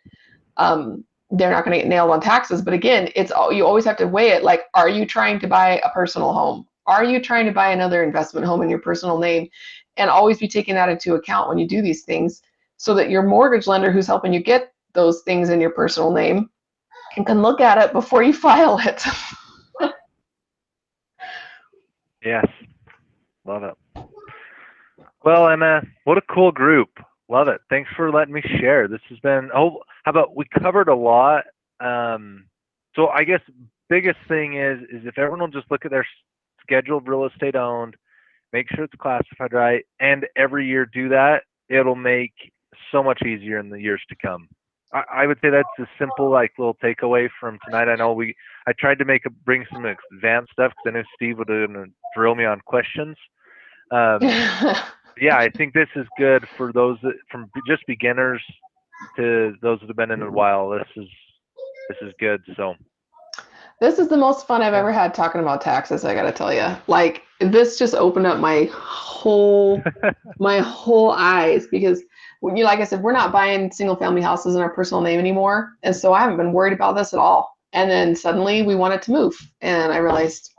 they're not going to get nailed on taxes. But again, you always have to weigh it. Like, are you trying to buy a personal home? Are you trying to buy another investment home in your personal name? And always be taking that into account when you do these things, so that your mortgage lender who's helping you get those things in your personal name can look at it before you file it. Yes. Love it. Well, Emma, what a cool group. Love it. Thanks for letting me share. This has been, how about we covered a lot. So I guess biggest thing is if everyone will just look at their scheduled real estate owned, make sure it's classified right, and every year do that, it'll make so much easier in the years to come. I would say that's a simple, like, little takeaway from tonight. I know I tried to bring some advanced stuff because I knew Steve would drill me on questions. Yeah, I think this is good for those from just beginners to those that have been in a while. This is good. So this is the most fun I've ever had talking about taxes. I got to tell you, like, this just opened up my whole eyes, because like I said, we're not buying single family houses in our personal name anymore, and so I haven't been worried about this at all. And then suddenly we wanted to move, and I realized,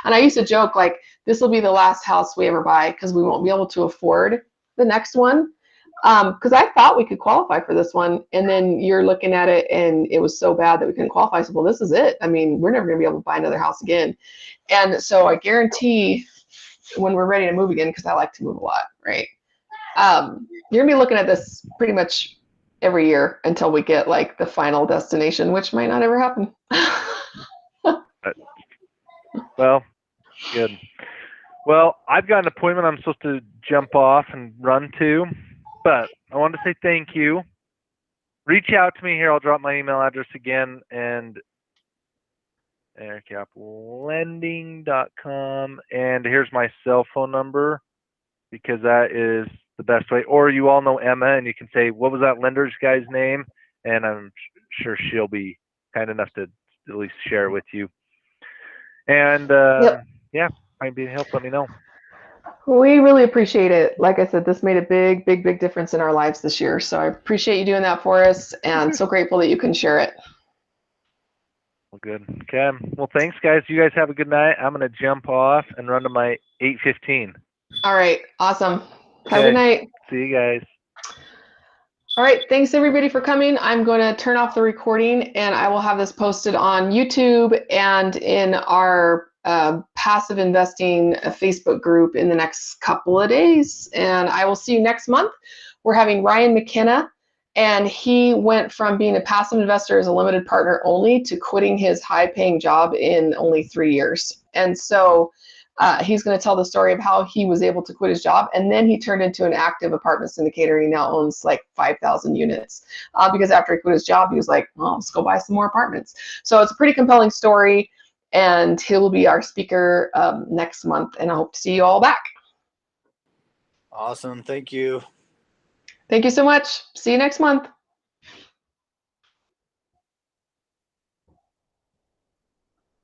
and I used to joke like, this will be the last house we ever buy because we won't be able to afford the next one. Because I thought we could qualify for this one, and then you're looking at it and it was so bad that we couldn't qualify. So, well, this is it. I mean, we're never gonna be able to buy another house again. And so I guarantee when we're ready to move again, because I like to move a lot, right? You're gonna be looking at this pretty much every year until we get like the final destination, which might not ever happen. Well, good. Well, I've got an appointment I'm supposed to jump off and run to, but I wanted to say thank you. Reach out to me here. I'll drop my email address again, and ericapplending.com, and here's my cell phone number, because that is the best way. Or you all know Emma, and you can say, what was that lender's guy's name? And I'm sure she'll be kind enough to at least share it with you. And yeah, might be help. Let me know. We really appreciate it. Like I said, this made a big, big, big difference in our lives this year. So I appreciate you doing that for us, and so grateful that you can share it. Well, good. Okay. Well, thanks, guys. You guys have a good night. I'm going to jump off and run to my 8:15. All right. Awesome. Have a good night. See you guys. All right. Thanks, everybody, for coming. I'm going to turn off the recording, and I will have this posted on YouTube and in our passive investing Facebook group in the next couple of days. And I will see you next month. We're having Ryan McKenna, and he went from being a passive investor as a limited partner only to quitting his high-paying job in only 3 years. And so he's going to tell the story of how he was able to quit his job, and then he turned into an active apartment syndicator. He now owns like 5,000 units because after he quit his job, he was like, well, let's go buy some more apartments. So it's a pretty compelling story, and he will be our speaker next month, and I hope to see you all back. Awesome. Thank you. Thank you so much. See you next month.